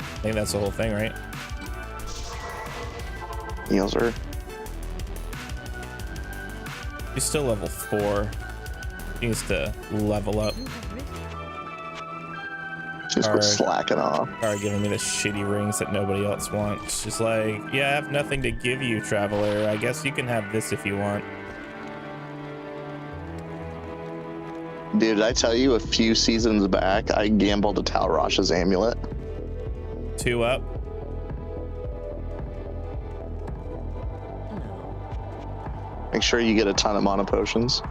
I think that's the whole thing, right?
Heals her.
He's still level 4. He needs to level up.
She's slacking off.
Are giving me the shitty rings that nobody else wants. She's like, yeah, I have nothing to give you, traveler. I guess you can have this if you want.
Dude, did I tell you a few seasons back, I gambled a Talrash's amulet?
2 up.
Make sure you get a ton of mana potions.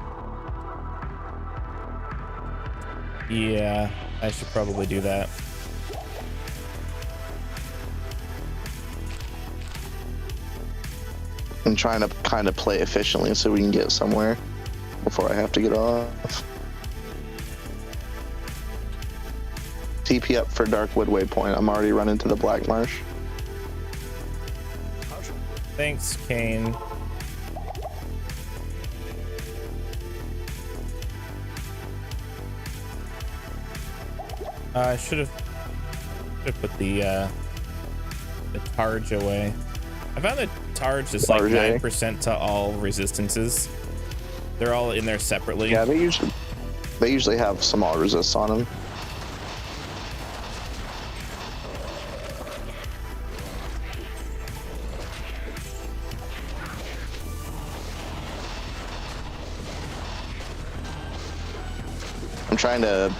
Yeah, I should probably do that.
I'm trying to kind of play efficiently so we can get somewhere before I have to get off. TP up for Darkwood Waypoint. I'm already running to the Black Marsh.
Thanks, Kane. I should have put the Targe away. I found that Targe is like 9% to all resistances. They're all in there separately.
Yeah, they usually have some all resists on them. I'm trying to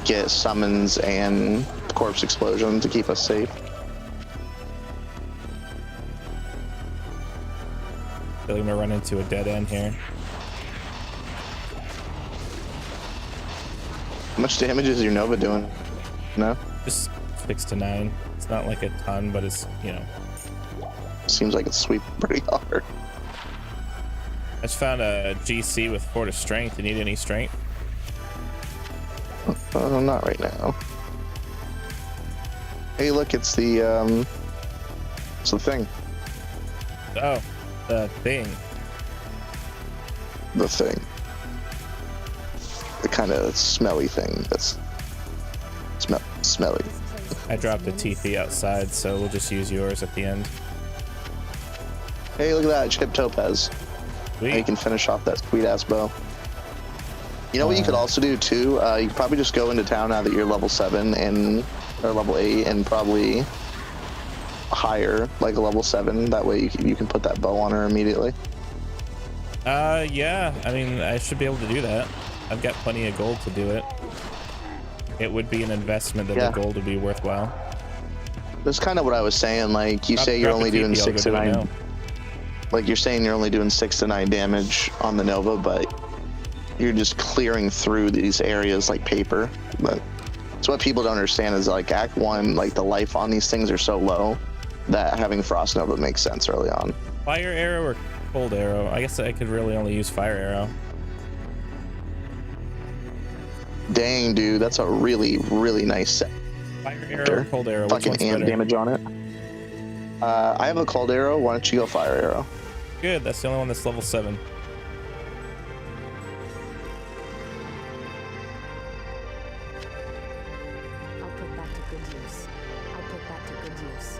get summons and corpse explosion to keep us safe.
I feel like I'm gonna run into a dead end here.
How much damage is your Nova doing? No?
Just 6 to 9. It's not like a ton, but it's, you know.
Seems like it's sweeping pretty hard.
I just found a GC with 4 to strength. You need any strength?
Not right now. Hey, look, it's the thing.
Oh, the thing.
The thing. The kind of smelly thing that's smelly.
I dropped a TP outside, so we'll just use yours at the end.
Hey, look at that, Chip Topaz. Now you can finish off that sweet ass bow. You know what you could also do too? You could probably just go into town now that you're level 7 or level 8 and probably higher, like a level 7. That way you can put that bow on her immediately.
Yeah. I mean, I should be able to do that. I've got plenty of gold to do it. It would be an investment that the gold would be worthwhile.
That's kind of what I was saying. Like you say, you're only doing 6 to 9. Like you're saying, you're only doing 6 to 9 damage on the Nova, but you're just clearing through these areas like paper. But it's what people don't understand is like Act 1, like the life on these things are so low that having Frost Nova makes sense early on.
Fire arrow or cold arrow? I guess I could really only use fire arrow.
Dang, dude, that's a really, really nice set.
Fire arrow or cold arrow?
Fucking amp damage on it. I have a cold arrow. Why don't you go fire arrow?
Good, that's the only one that's level 7.
I'll put that to good use. I'll put that to good use.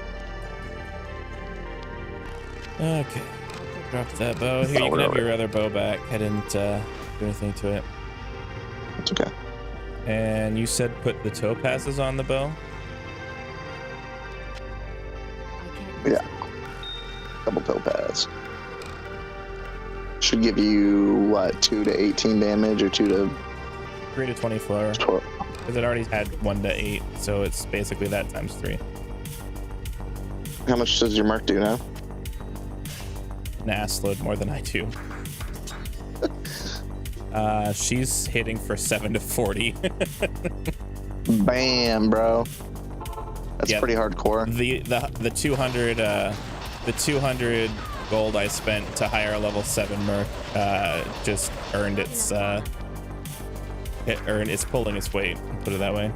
Okay. Drop that bow. Here, you can have your other bow back. I didn't do anything to it.
It's okay.
And you said put the topazes on the bow?
Yeah. Double topaz. Should give you, what, 2 to 18 damage or 2 to...
3 to 24.
12.
Because it already had 1 to 8, so it's basically that times 3.
How much does your mark do now?
An ass load more than I do. She's hitting for 7 to 40.
Bam, bro. That's pretty hardcore.
The 200 gold I spent to hire a level 7 merc just earned its it's pulling its weight, put it that way.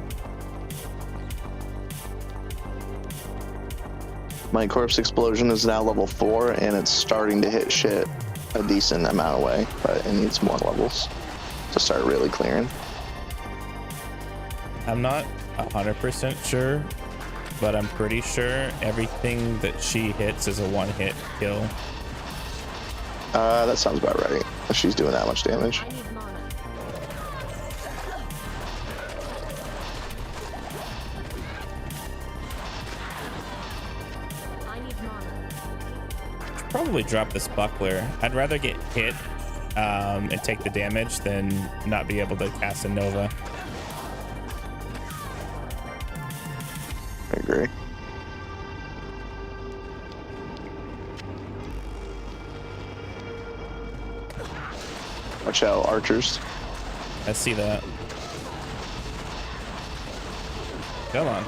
My corpse explosion is now level 4 and it's starting to hit shit a decent amount of way, but it needs more levels to start really clearing.
I'm not 100% sure, but I'm pretty sure everything that she hits is a 1-hit kill.
That sounds about right. If she's doing that much damage.
I need mana. I need mana.
Probably drop this buckler. I'd rather get hit and take the damage than not be able to cast a Nova.
I agree. Watch out, archers.
I see that. Come on.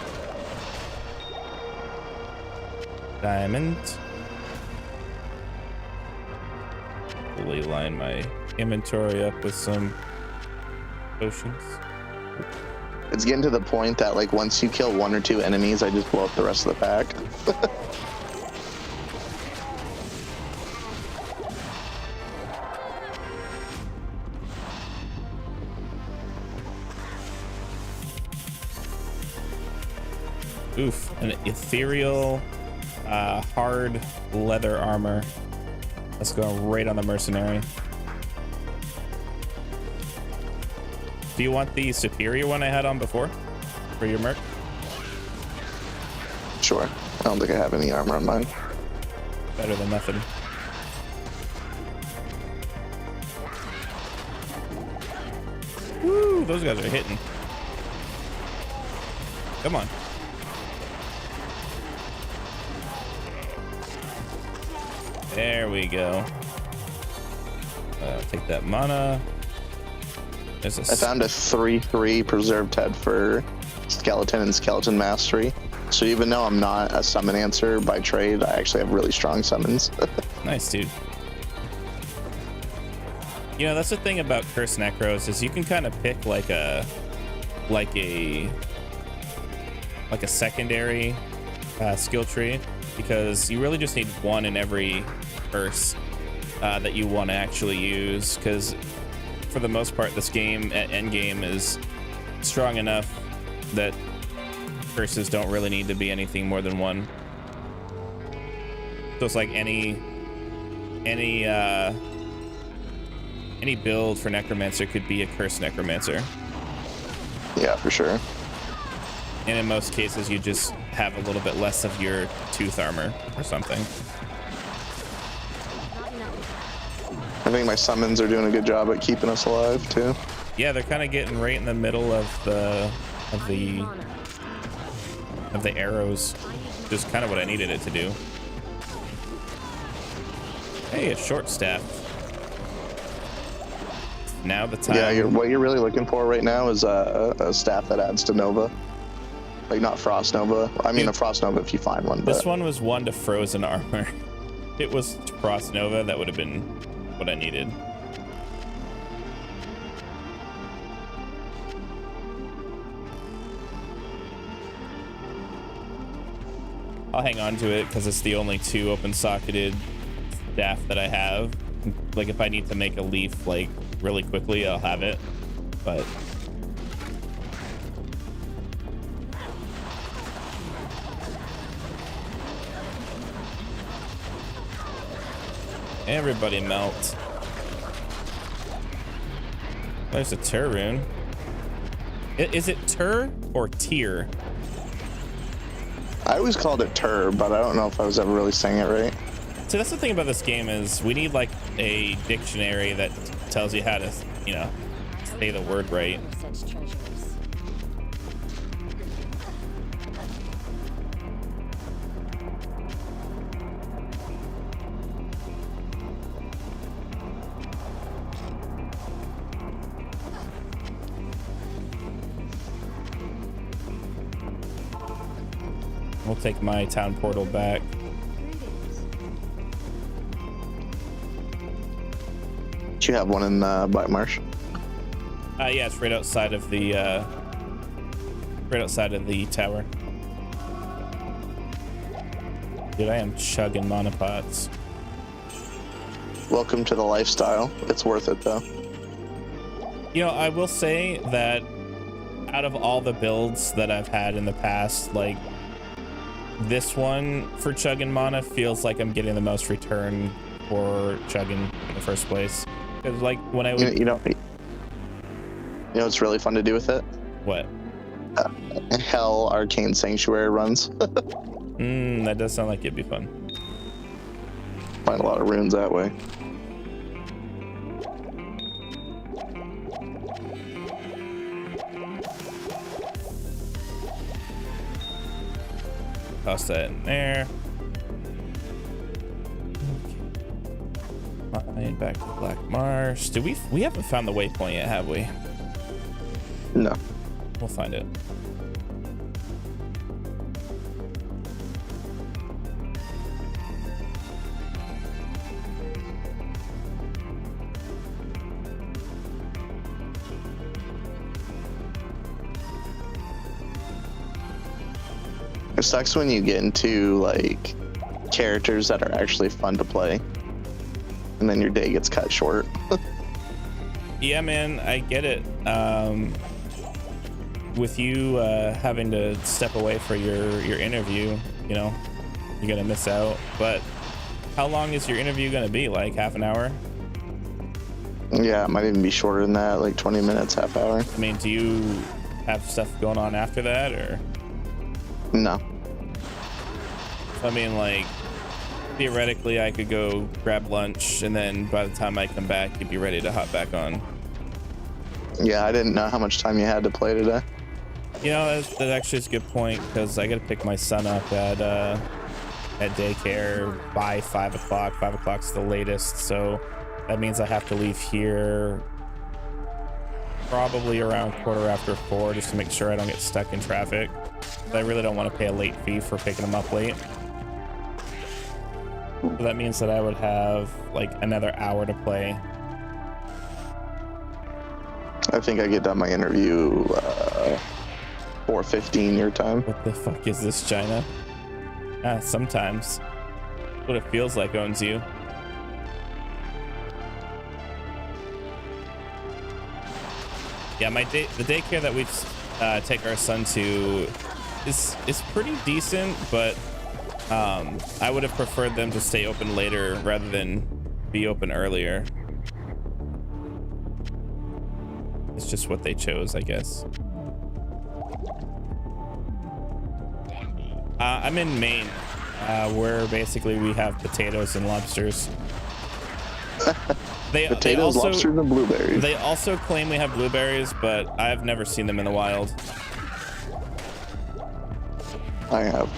Diamond. Fully line my inventory up with some potions.
It's getting to the point that like once you kill 1 or 2 enemies, I just blow up the rest of the pack.
Oof, an ethereal, hard leather armor. Let's go right on the mercenary. Do you want the superior one I had on before for your merc?
Sure. I don't think I have any armor on mine.
Better than nothing. Woo, those guys are hitting. Come on. There we go. Take that mana. There's a
I found a 3/3 preserved head for skeleton and skeleton mastery. So even though I'm not a summon answer by trade, I actually have really strong summons.
Nice, dude. You know, that's the thing about Curse Necros is you can kind of pick like a secondary skill tree, because you really just need one in every curse that you want to actually use, because for the most part this game at end game is strong enough that curses don't really need to be anything more than one. So it's like any build for Necromancer could be a Curse Necromancer.
Yeah, for sure.
And in most cases, you just have a little bit less of your tooth armor or something.
I think my summons are doing a good job at keeping us alive too.
Yeah, they're kind of getting right in the middle of the arrows. Just kind of what I needed it to do. Hey, a short staff. Now the time.
Yeah, what you're really looking for right now is a staff that adds to Nova. Like, not Frost Nova. I mean, a Frost Nova if you find one.
This one was one to frozen armor. If it was Frost Nova, that would have been what I needed. I'll hang on to it because it's the only 2 open-socketed staff that I have. Like, if I need to make a leaf, like, really quickly, I'll have it. But everybody melt. There's a Tur rune. Is it Tur or Tier?
I always called it Tur, but I don't know if I was ever really saying it right.
So that's the thing about this game is we need like a dictionary that tells you how to, you know, say the word right.
Such treasures.
We'll take my town portal back.
Do you have one in Black Marsh?
Yeah, it's right outside of the tower. Dude, I am chugging mana pots.
Welcome to the lifestyle. It's worth it though.
You know, I will say that out of all the builds that I've had in the past, like, this one for chugging mana feels like I'm getting the most return for chugging in the first place. Because, like, when I would...
You know what's really fun to do with it?
What?
Hell Arcane Sanctuary runs.
That does sound like it'd be fun.
Find a lot of runes that way.
Toss that in there. Okay. Back to Black Marsh. Did we haven't found the waypoint yet, have we?
No.
We'll find it.
It sucks when you get into like characters that are actually fun to play, and then your day gets cut short.
with you having to step away for your interview, you know, you're gonna miss out. But how long is your interview gonna be? Like half an hour?
Yeah, it might even be shorter than that, like 20 minutes, half hour.
I mean, do you have stuff going on after that, or?
No.
I mean, like, theoretically, I could go grab lunch, and then by the time I come back, you'd be ready to hop back on.
Yeah, I didn't know how much time you had to play today.
You know, that actually is a good point, because I got to pick my son up at daycare by 5 o'clock. 5 o'clock's the latest, so that means I have to leave here probably around 4:15 just to make sure I don't get stuck in traffic. But I really don't want to pay a late fee for picking him up late. So that means that I would have like another hour to play.
I think I get done my interview 4:15 your time.
What the fuck is this, China? Sometimes. What it feels like owns you. Yeah, the daycare that we take our son to is pretty decent, but I would have preferred them to stay open later rather than be open earlier. It's just what they chose, I guess. I'm in Maine, where basically we have potatoes and lobsters.
Potatoes, lobsters, and blueberries.
They also claim we have blueberries, but I've never seen them in the wild.
I have.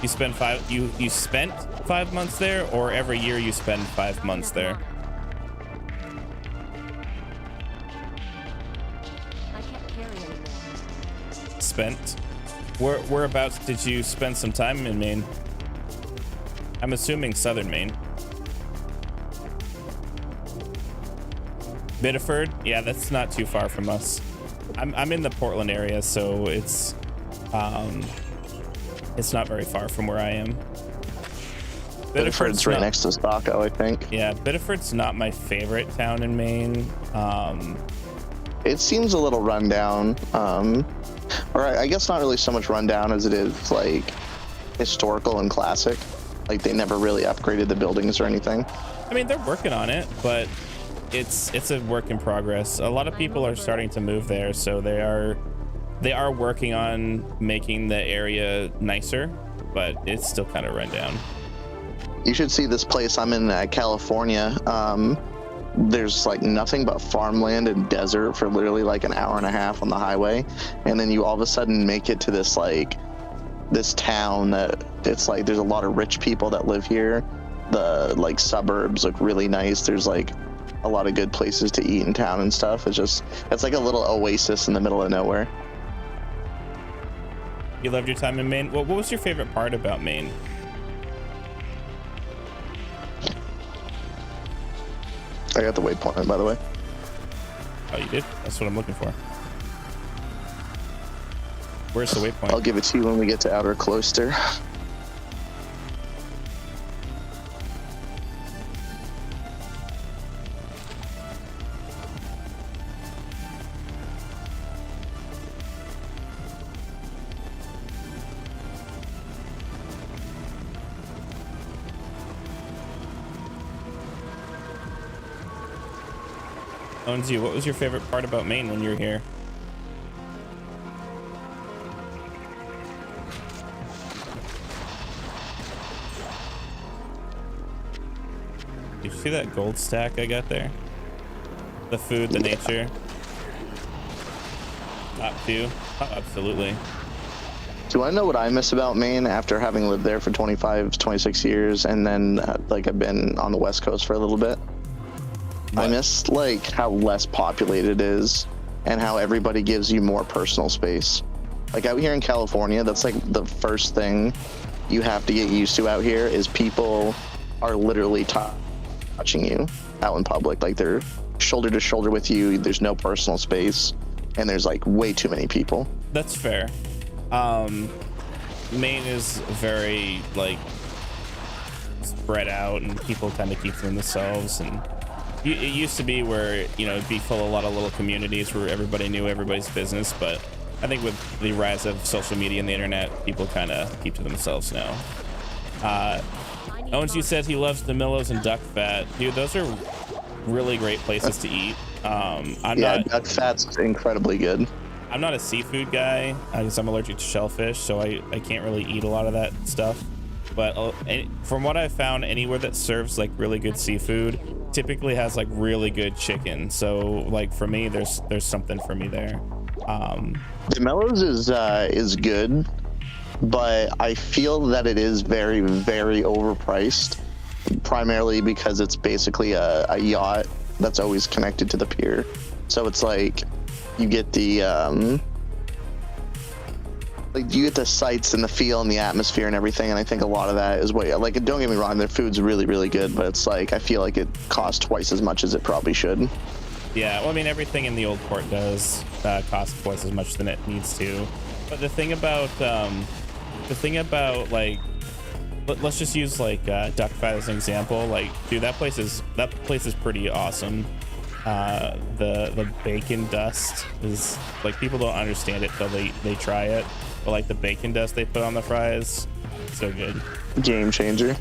You spent you spent 5 months there, or every year you spend 5 months there?
I can't carry anymore.
Spent? Whereabouts did you spend some time in Maine? I'm assuming southern Maine. Biddeford? Yeah, that's not too far from us. I'm in the Portland area, so it's not very far from where I am.
Biddeford's right next to Saco, I think.
Yeah, Biddeford's not my favorite town in Maine.
It seems a little rundown, or I guess not really so much rundown as it is like historical and classic. Like they never really upgraded the buildings or anything.
I mean, they're working on it, but it's a work in progress. A lot of people are starting to move there, so they are working on making the area nicer, but it's still kind of run down.
You should see this place I'm in, California. There's like nothing but farmland and desert for literally like an hour and a half on the highway, and then you all of a sudden make it to this town that it's like there's a lot of rich people that live here. The like suburbs look really nice. There's like a lot of good places to eat in town and stuff. It's like a little oasis in the middle of nowhere.
You loved your time in Maine? What was your favorite part about Maine?
I got the waypoint, by the way.
Oh, you did? That's what I'm looking for. Where's the waypoint?
I'll give it to you when we get to Outer Cloister.
Owns you. What was your favorite part about Maine when you were here? Did you see that gold stack I got there? The food, the nature. Top two. Oh, absolutely.
Do I know what I miss about Maine after having lived there for 26 years and then like I've been on the West Coast for a little bit? What? I miss like how less populated it is and how everybody gives you more personal space. Like out here in California, that's like the first thing you have to get used to out here is people are literally touching you out in public. Like they're shoulder to shoulder with you. There's no personal space and there's like way too many people.
That's fair. Maine is very like spread out and people tend to keep to themselves, and it used to be where, you know, it'd be full of a lot of little communities where everybody knew everybody's business, but I think with the rise of social media and the internet, people kind of keep to themselves now. Owens, you said he loves the Millows and duck fat. Dude, those are really great places to eat.
Duck fat's incredibly good.
I'm not a seafood guy because I'm allergic to shellfish, so I can't really eat a lot of that stuff. But from what I've found, anywhere that serves like really good seafood typically has like really good chicken. So like for me, there's something for me there.
The Mellows is good, but I feel that it is very, very overpriced, primarily because it's basically a yacht that's always connected to the pier. So it's like you get the you get the sights and the feel and the atmosphere and everything, and I think a lot of that is what, like, don't get me wrong, their food's really, really good, but it's like I feel like it costs twice as much as it probably should.
Yeah, well, I mean, everything in the old port does cost twice as much than it needs to. But the thing about like, let's just use like duck fat as an example. Like, dude, that place is pretty awesome. The bacon dust is like, people don't understand it till they try it. But like the bacon dust they put on the fries, so good.
Game changer.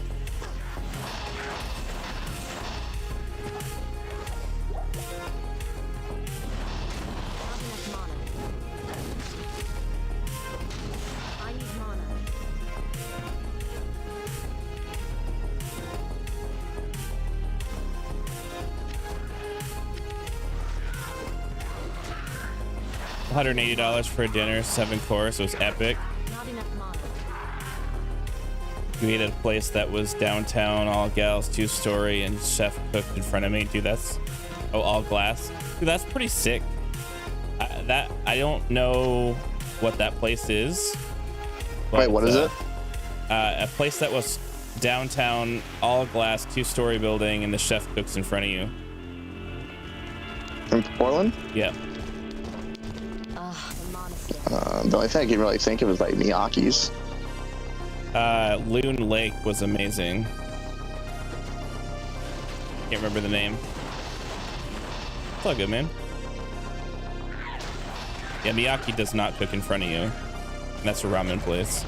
$180 for a dinner, 7 course. It was epic.
Not enough mana.
We ate at a place that was downtown, all gals, 2-story, and chef cooked in front of me. Dude, that's all glass. Dude, that's pretty sick. That I don't know what that place is.
Wait, what is it?
A place that was downtown, all glass, 2-story building, and the chef cooks in front of you.
In Portland?
Yeah.
The only thing I can really think of is like Miyake's.
Loon Lake was amazing. Can't remember the name. It's all good, man. Yeah, Miyake does not cook in front of you. And that's a ramen place.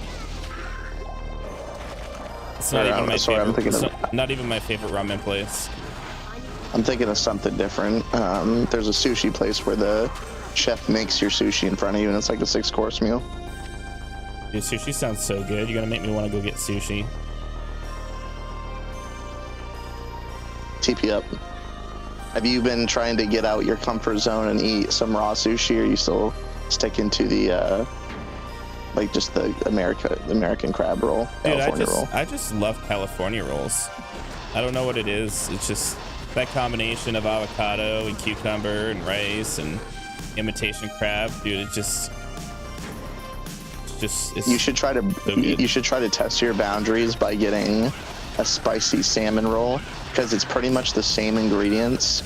It's not even my favorite. It's not even my favorite ramen place.
I'm thinking of something different. There's a sushi place where the chef makes your sushi in front of you, and it's like a 6-course meal.
Dude, sushi sounds so good. You're gonna make me want to go get sushi.
TP up. Have you been trying to get out your comfort zone and eat some raw sushi, or are you still sticking to the like just the American crab roll,
Dude,
California roll?
I just love California rolls. I don't know what it is. It's just that combination of avocado and cucumber and rice and imitation crab, dude. It's
you should try to test your boundaries by getting a spicy salmon roll, because it's pretty much the same ingredients,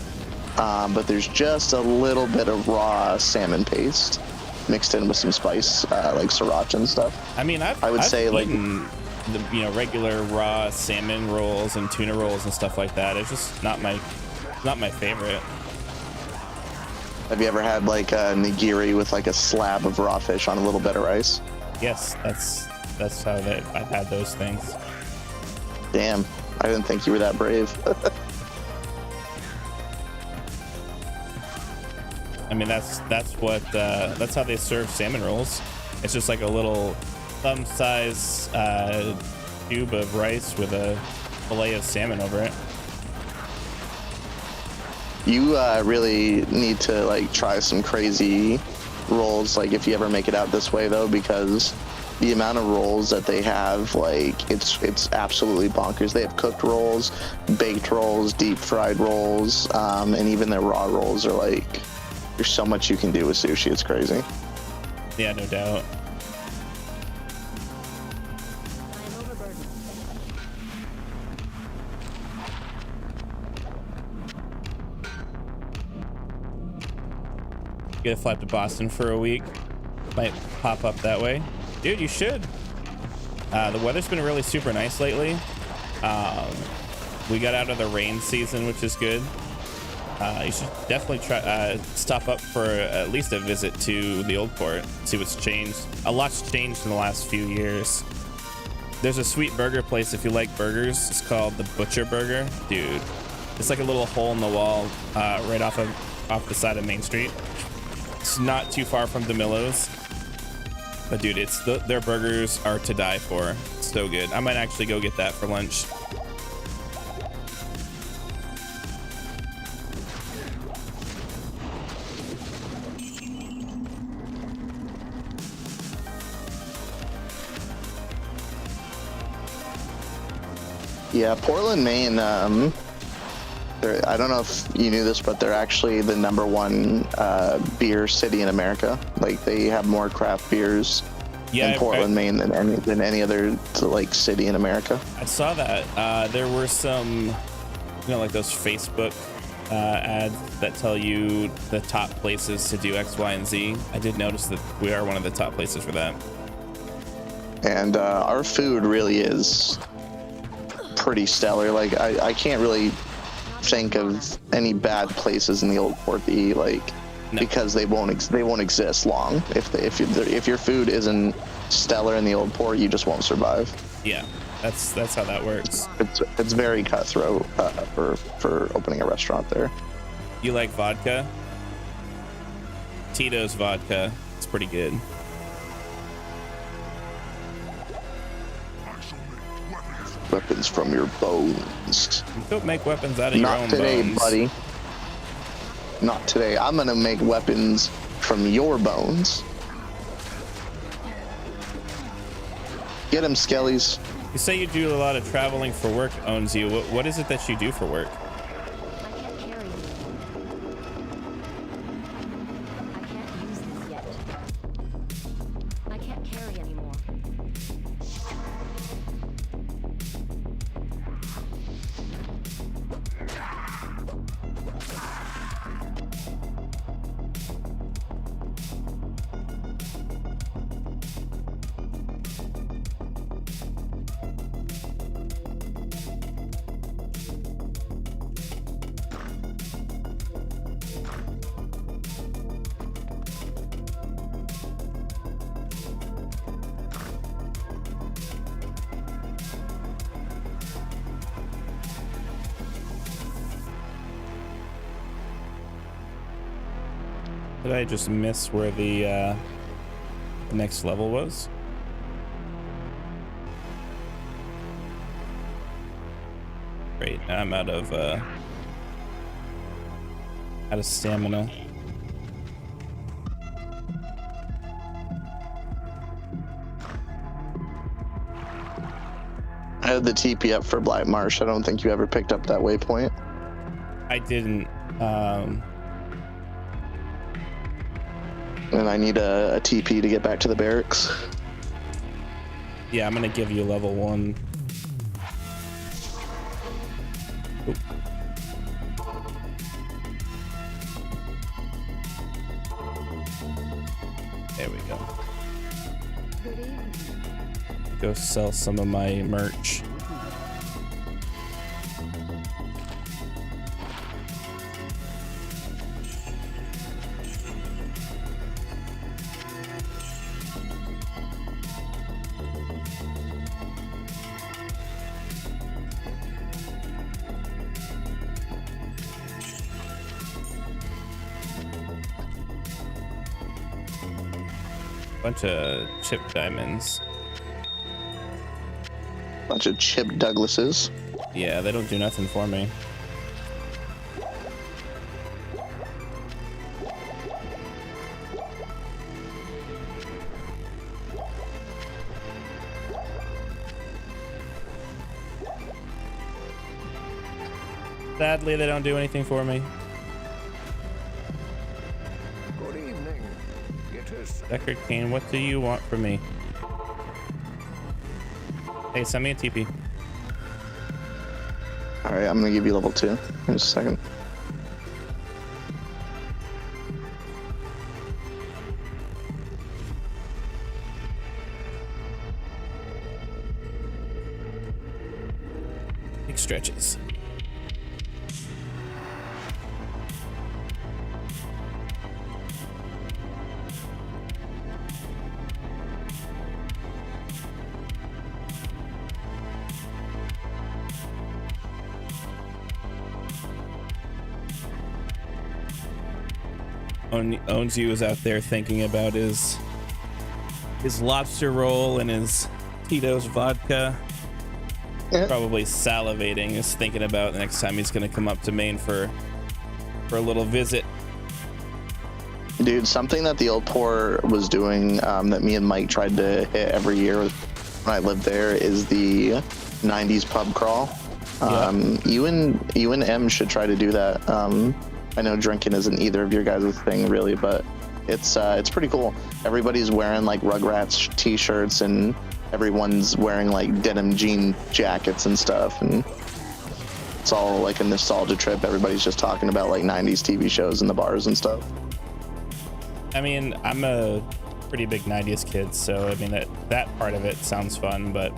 but there's just a little bit of raw salmon paste mixed in with some spice, like sriracha and stuff.
I mean, I've
say
eaten the regular raw salmon rolls and tuna rolls and stuff like that. It's just not my favorite.
Have you ever had like a nigiri with like a slab of raw fish on a little bit of rice?
Yes, that's how I've had those things.
Damn, I didn't think you were that brave.
I mean, that's how they serve salmon rolls. It's just like a little thumb-size tube of rice with a fillet of salmon over it.
You really need to like try some crazy rolls, like if you ever make it out this way though, because the amount of rolls that they have, like it's absolutely bonkers. They have cooked rolls, baked rolls, deep fried rolls, and even their raw rolls are like, there's so much you can do with sushi. It's crazy.
Yeah, no doubt. Get a flight to Boston for a week. Might pop up that way. Dude, you should. The weather's been really super nice lately. We got out of the rain season, which is good. You should definitely try stop up for at least a visit to the old port, see what's changed. A lot's changed in the last few years. There's a sweet burger place if you like burgers. It's called the Butcher Burger. Dude, it's like a little hole in the wall right off the side of Main Street. It's not too far from DeMillo's. But dude, their burgers are to die for. It's so good. I might actually go get that for lunch.
Yeah, Portland, Maine, I don't know if you knew this, but they're actually the #1 beer city in America. Like, they have more craft beers in Portland, Maine than any other like city in America.
I saw that. There were some, like those Facebook ads that tell you the top places to do X, Y, and Z. I did notice that we are one of the top places for that.
And our food really is pretty stellar. Like, I can't really think of any bad places in the old port to eat, like, no. Because they won't exist long. If your food isn't stellar in the old port, you just won't survive.
Yeah, that's how that works.
It's very cutthroat for opening a restaurant there.
You like vodka? Tito's vodka. It's pretty good.
Weapons from your bones.
You don't make weapons out of your own bones.
Not today, buddy. Not today. I'm gonna make weapons from your bones. Get him, Skellies.
You say you do a lot of traveling for work, owns you. What is it that you do for work? Did I just miss where the next level was? Great, I'm out of stamina.
I had the TP up for Blight Marsh. I don't think you ever picked up that waypoint.
I didn't.
And I need a TP to get back to the barracks.
Yeah, I'm gonna give you level 1. Oop. There we go. Go sell some of my merch. Bunch of chip diamonds.
Bunch of Chip Douglases.
Yeah, they don't do nothing for me. Sadly, they don't do anything for me.
Good evening.
Deckard Kane, what do you want from me? Hey, send me a TP.
Alright, I'm gonna give you level 2 in just a second.
Big stretches. owns you is out there thinking about his lobster roll and his Tito's vodka.
Yeah.
Probably salivating, is thinking about the next time he's gonna come up to Maine for a little visit.
Dude, something that the old poor was doing that me and Mike tried to hit every year when I lived there is the 90s pub crawl. You and M should try to do that. I know drinking isn't either of your guys' thing really, but it's pretty cool. Everybody's wearing like Rugrats t-shirts and everyone's wearing like denim jean jackets and stuff, and it's all like a nostalgia trip. Everybody's just talking about like 90s TV shows in the bars and stuff.
I mean, I'm a pretty big 90s kid, so I mean that part of it sounds fun, but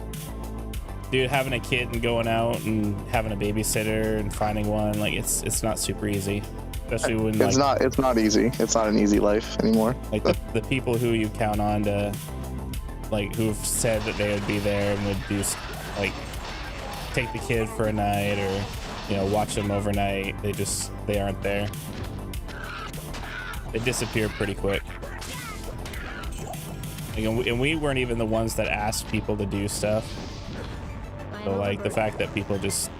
dude, having a kid and going out and having a babysitter and finding one, like it's not super easy, especially when
it's not easy. It's not an easy life anymore.
Like the people who you count on to, like, who've said that they would be there and would do, like, take the kid for a night or, you know, watch them overnight, they aren't there. They disappear pretty quick. Like, and we weren't even the ones that asked people to do stuff. So like the fact that people just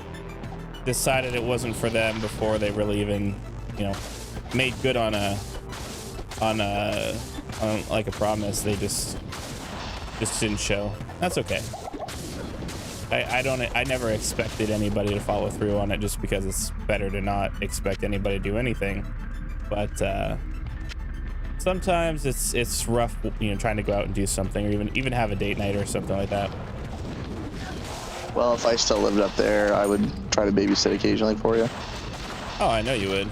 decided it wasn't for them before they really even, you know, made good on like a promise, they just didn't show. That's okay. I never expected anybody to follow through on it, just because it's better to not expect anybody to do anything. But sometimes it's rough, you know, trying to go out and do something, or even have a date night or something like that.
Well, if I still lived up there, I would try to babysit occasionally for you.
Oh, I know you would.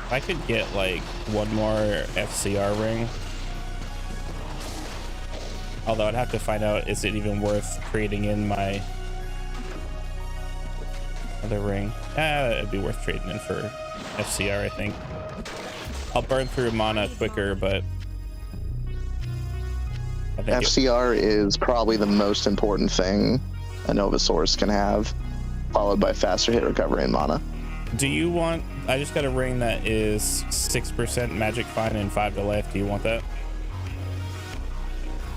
If I could get like one more FCR ring, although I'd have to find out, is it even worth trading in my other ring? It'd be worth trading in for FCR, I think. I'll burn through mana quicker, but I think
FCR is probably the most important thing a Novasaurus can have, followed by faster hit recovery and mana.
Do you want... I just got a ring that is 6% magic fine and 5 to life. Do you want that?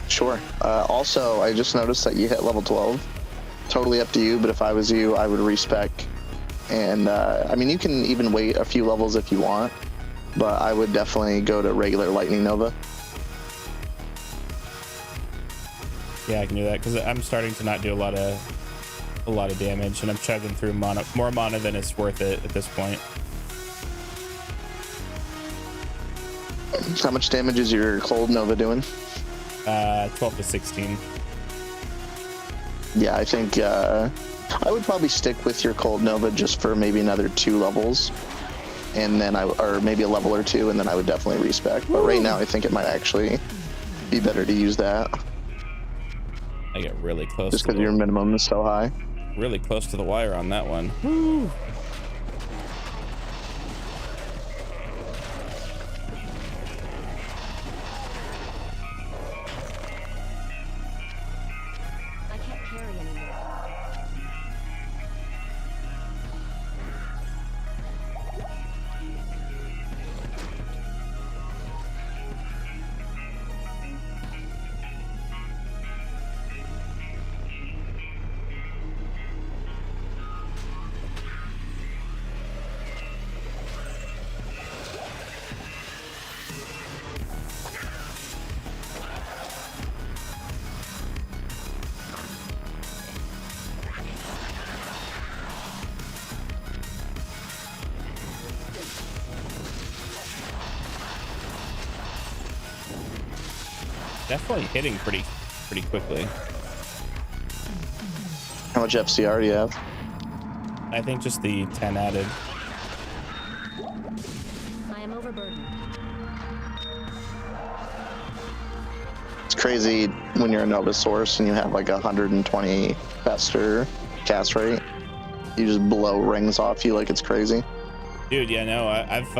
Sure. Also, I just noticed that you hit level 12. Totally up to you, but if I was you, I would respec. And, I mean, you can even wait a few levels if you want, but I would definitely go to regular Lightning Nova.
Yeah, I can do that, because I'm starting to not do a lot of damage, and I'm chugging through more mana than it's worth it at this point.
How much damage is your Cold Nova doing?
12 to 16.
Yeah, I think I would probably stick with your Cold Nova just for maybe another 2 levels, and then or maybe a level or 2, and then I would definitely respec. But right now, I think it might actually be better to use that.
I get really close.
Just because your minimum is so high.
Really close to the wire on that one. Woo.
I can't carry anymore.
Definitely hitting pretty quickly.
How much FCR do you have?
I think just the 10 added.
I am overburdened.
It's crazy when you're a Novasaurus and you have like 120 Fester cast rate. You just blow rings off you like it's crazy.
Dude, yeah, no, I've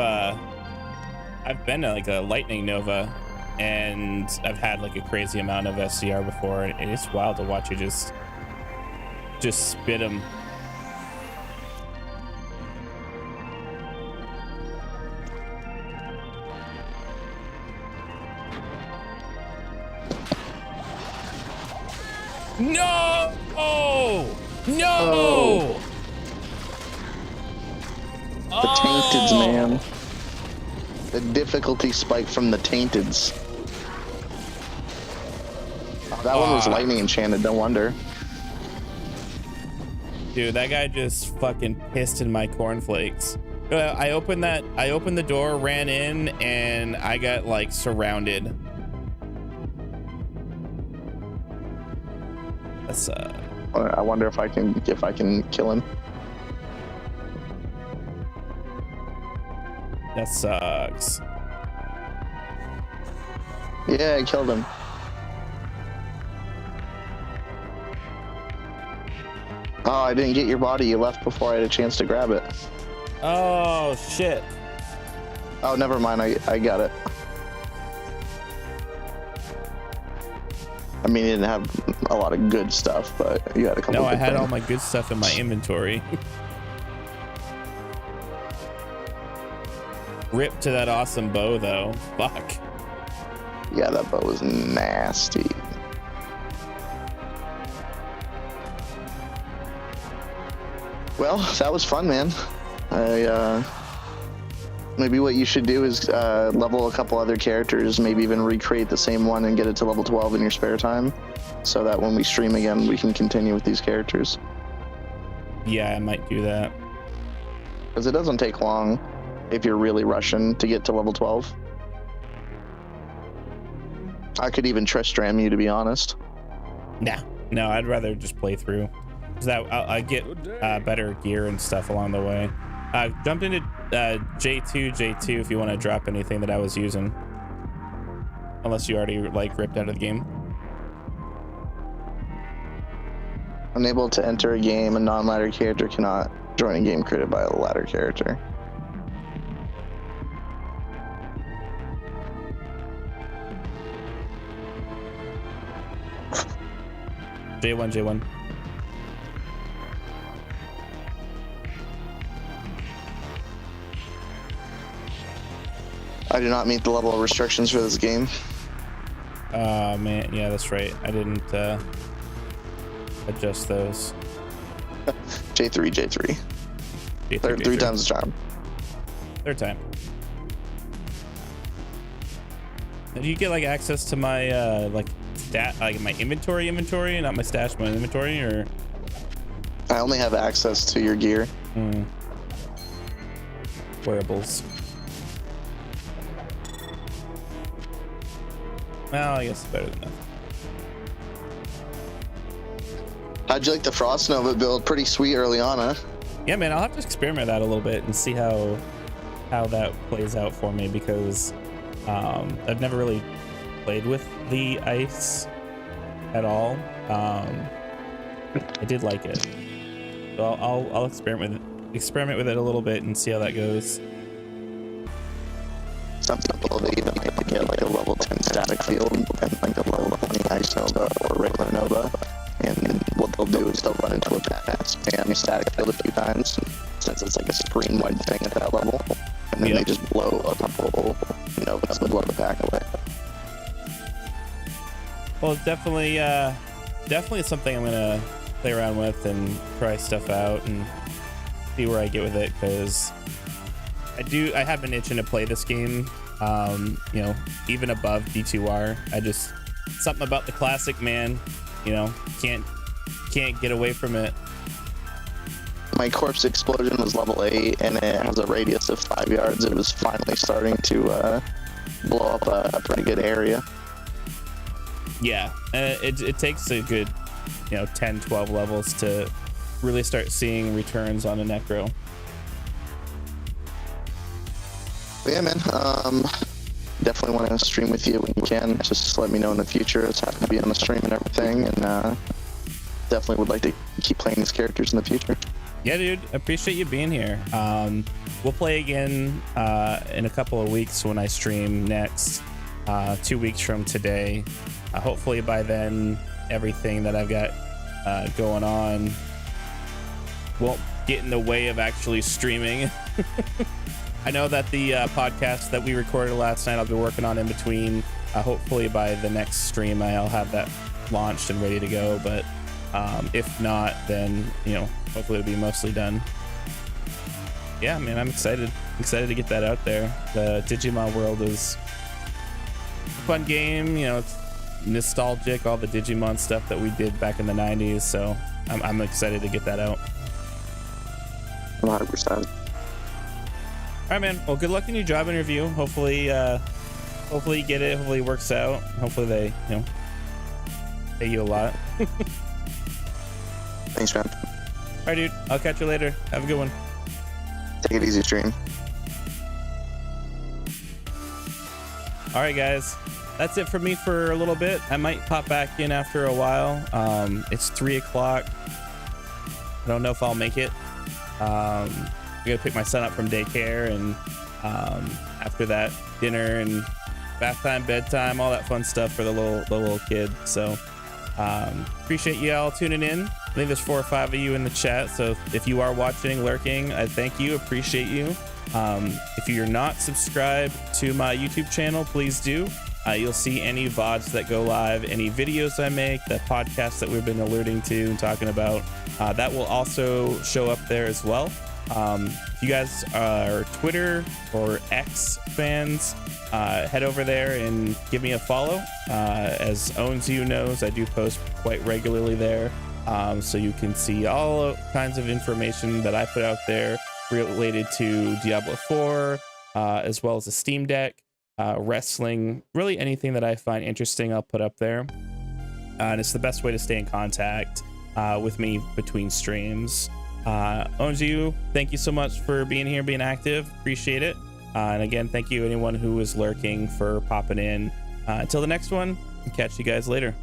been to like a Lightning Nova, and I've had like a crazy amount of SCR before, and it's wild to watch you just Just spit him. No! Oh! No!
Oh. The Tainteds, man. The difficulty spike from the Tainteds. Oh, that one was lightning enchanted, no wonder.
Dude, that guy just fucking pissed in my cornflakes. I opened the door, ran in, and I got like surrounded. That's
I wonder if I can kill him.
that sucks.
Yeah, I killed him. Oh, I didn't get your body. You left before I had a chance to grab it.
Oh shit.
Oh, never mind. I got it. I mean, you didn't have a lot of good stuff, but you had a couple.
No, I
good
had
things.
all my good stuff in my inventory. Rip to that awesome bow though. Fuck.
Yeah, that bow was nasty. Well, that was fun, man. Maybe what you should do is level a couple other characters, maybe even recreate the same one and get it to level 12 in your spare time, so that when we stream again, we can continue with these characters.
Yeah, I might do that.
Because it doesn't take long if you're really rushing to get to level 12. I could even Tristram you, to be honest.
Nah, no, I'd rather just play through. Cause I get better gear and stuff along the way. Jumped into J2 if you want to drop anything that I was using. Unless you already like ripped out of the game.
Unable to enter a game, a non-ladder character cannot join a game created by a ladder character.
J1.
I do not meet the level of restrictions for this game.
Man, yeah, that's right. I didn't adjust those.
J3. Three times the charm.
Third time. Did you get like access to my like my inventory, not my stash, my inventory, or?
I only have access to your gear.
Wearables. Well, I guess it's better than nothing.
How'd you like the Frost Nova build? Pretty sweet early on, huh?
Yeah, man, I'll have to experiment that a little bit and see how that plays out for me, because I've never really played with the ice at all. I did like it, so I'll experiment with it a little bit and see how that goes.
Some people, they even like to get like a level 10 static field and like a level 20 ice nova or regular nova, and what they'll do is they'll run into a badass spam static field a few times, since it's like a screen-wide thing at that level, and then they just blow a couple novas and blow the pack away.
Well, definitely something I'm gonna play around with and try stuff out and see where I get with it, because I have been itching to play this game, even above D2R. Something about the classic, man, can't get away from it.
My corpse explosion was level 8, and it has a radius of 5 yards. It was finally starting to blow up a pretty good area.
Yeah, it takes a good 10-12 levels to really start seeing returns on a necro.
But yeah, man, definitely want to stream with you when you can. Just let me know in the future. It's happy to be on the stream and everything, and definitely would like to keep playing these characters in the future.
Yeah, dude, appreciate you being here. We'll play again in a couple of weeks when I stream next, 2 weeks from today. Hopefully by then, everything that I've got going on won't get in the way of actually streaming. I know that the podcast that we recorded last night, I'll be working on in between. Hopefully by the next stream, I'll have that launched and ready to go. But if not, then, you know, hopefully it'll be mostly done. Yeah, man, I'm excited to get that out there. The Digimon world is a fun game. You know, it's nostalgic, all the Digimon stuff that we did back in the 90s. So I'm excited to get that out.
100%.
All right, man. Well, good luck in your job interview. Hopefully you get it. Hopefully it works out. Hopefully they, you know, pay you a lot.
Thanks, man.
All right, dude. I'll catch you later. Have a good one.
Take it easy, stream.
All right, guys. That's it for me for a little bit. I might pop back in after a while. It's 3 o'clock. I don't know if I'll make it. I'm gonna pick my son up from daycare, and after that, dinner and bath time, bedtime, all that fun stuff for the little kid. So appreciate you all tuning in. I think there's 4 or 5 of you in the chat, so if you are watching, lurking, I thank you, appreciate you. If you're not subscribed to my YouTube channel, please do. You'll see any VODs that go live, any videos I make, the podcasts that we've been alerting to and talking about. That will also show up there as well. If you guys are Twitter or X fans, head over there and give me a follow. As Owns You knows, I do post quite regularly there. So you can see all kinds of information that I put out there related to Diablo 4, as well as the Steam Deck, wrestling, really anything that I find interesting, I'll put up there. And it's the best way to stay in contact with me between streams. Owns You, thank you so much for being here, being active. Appreciate it. And again, thank you anyone who is lurking for popping in. Until the next one, catch you guys later.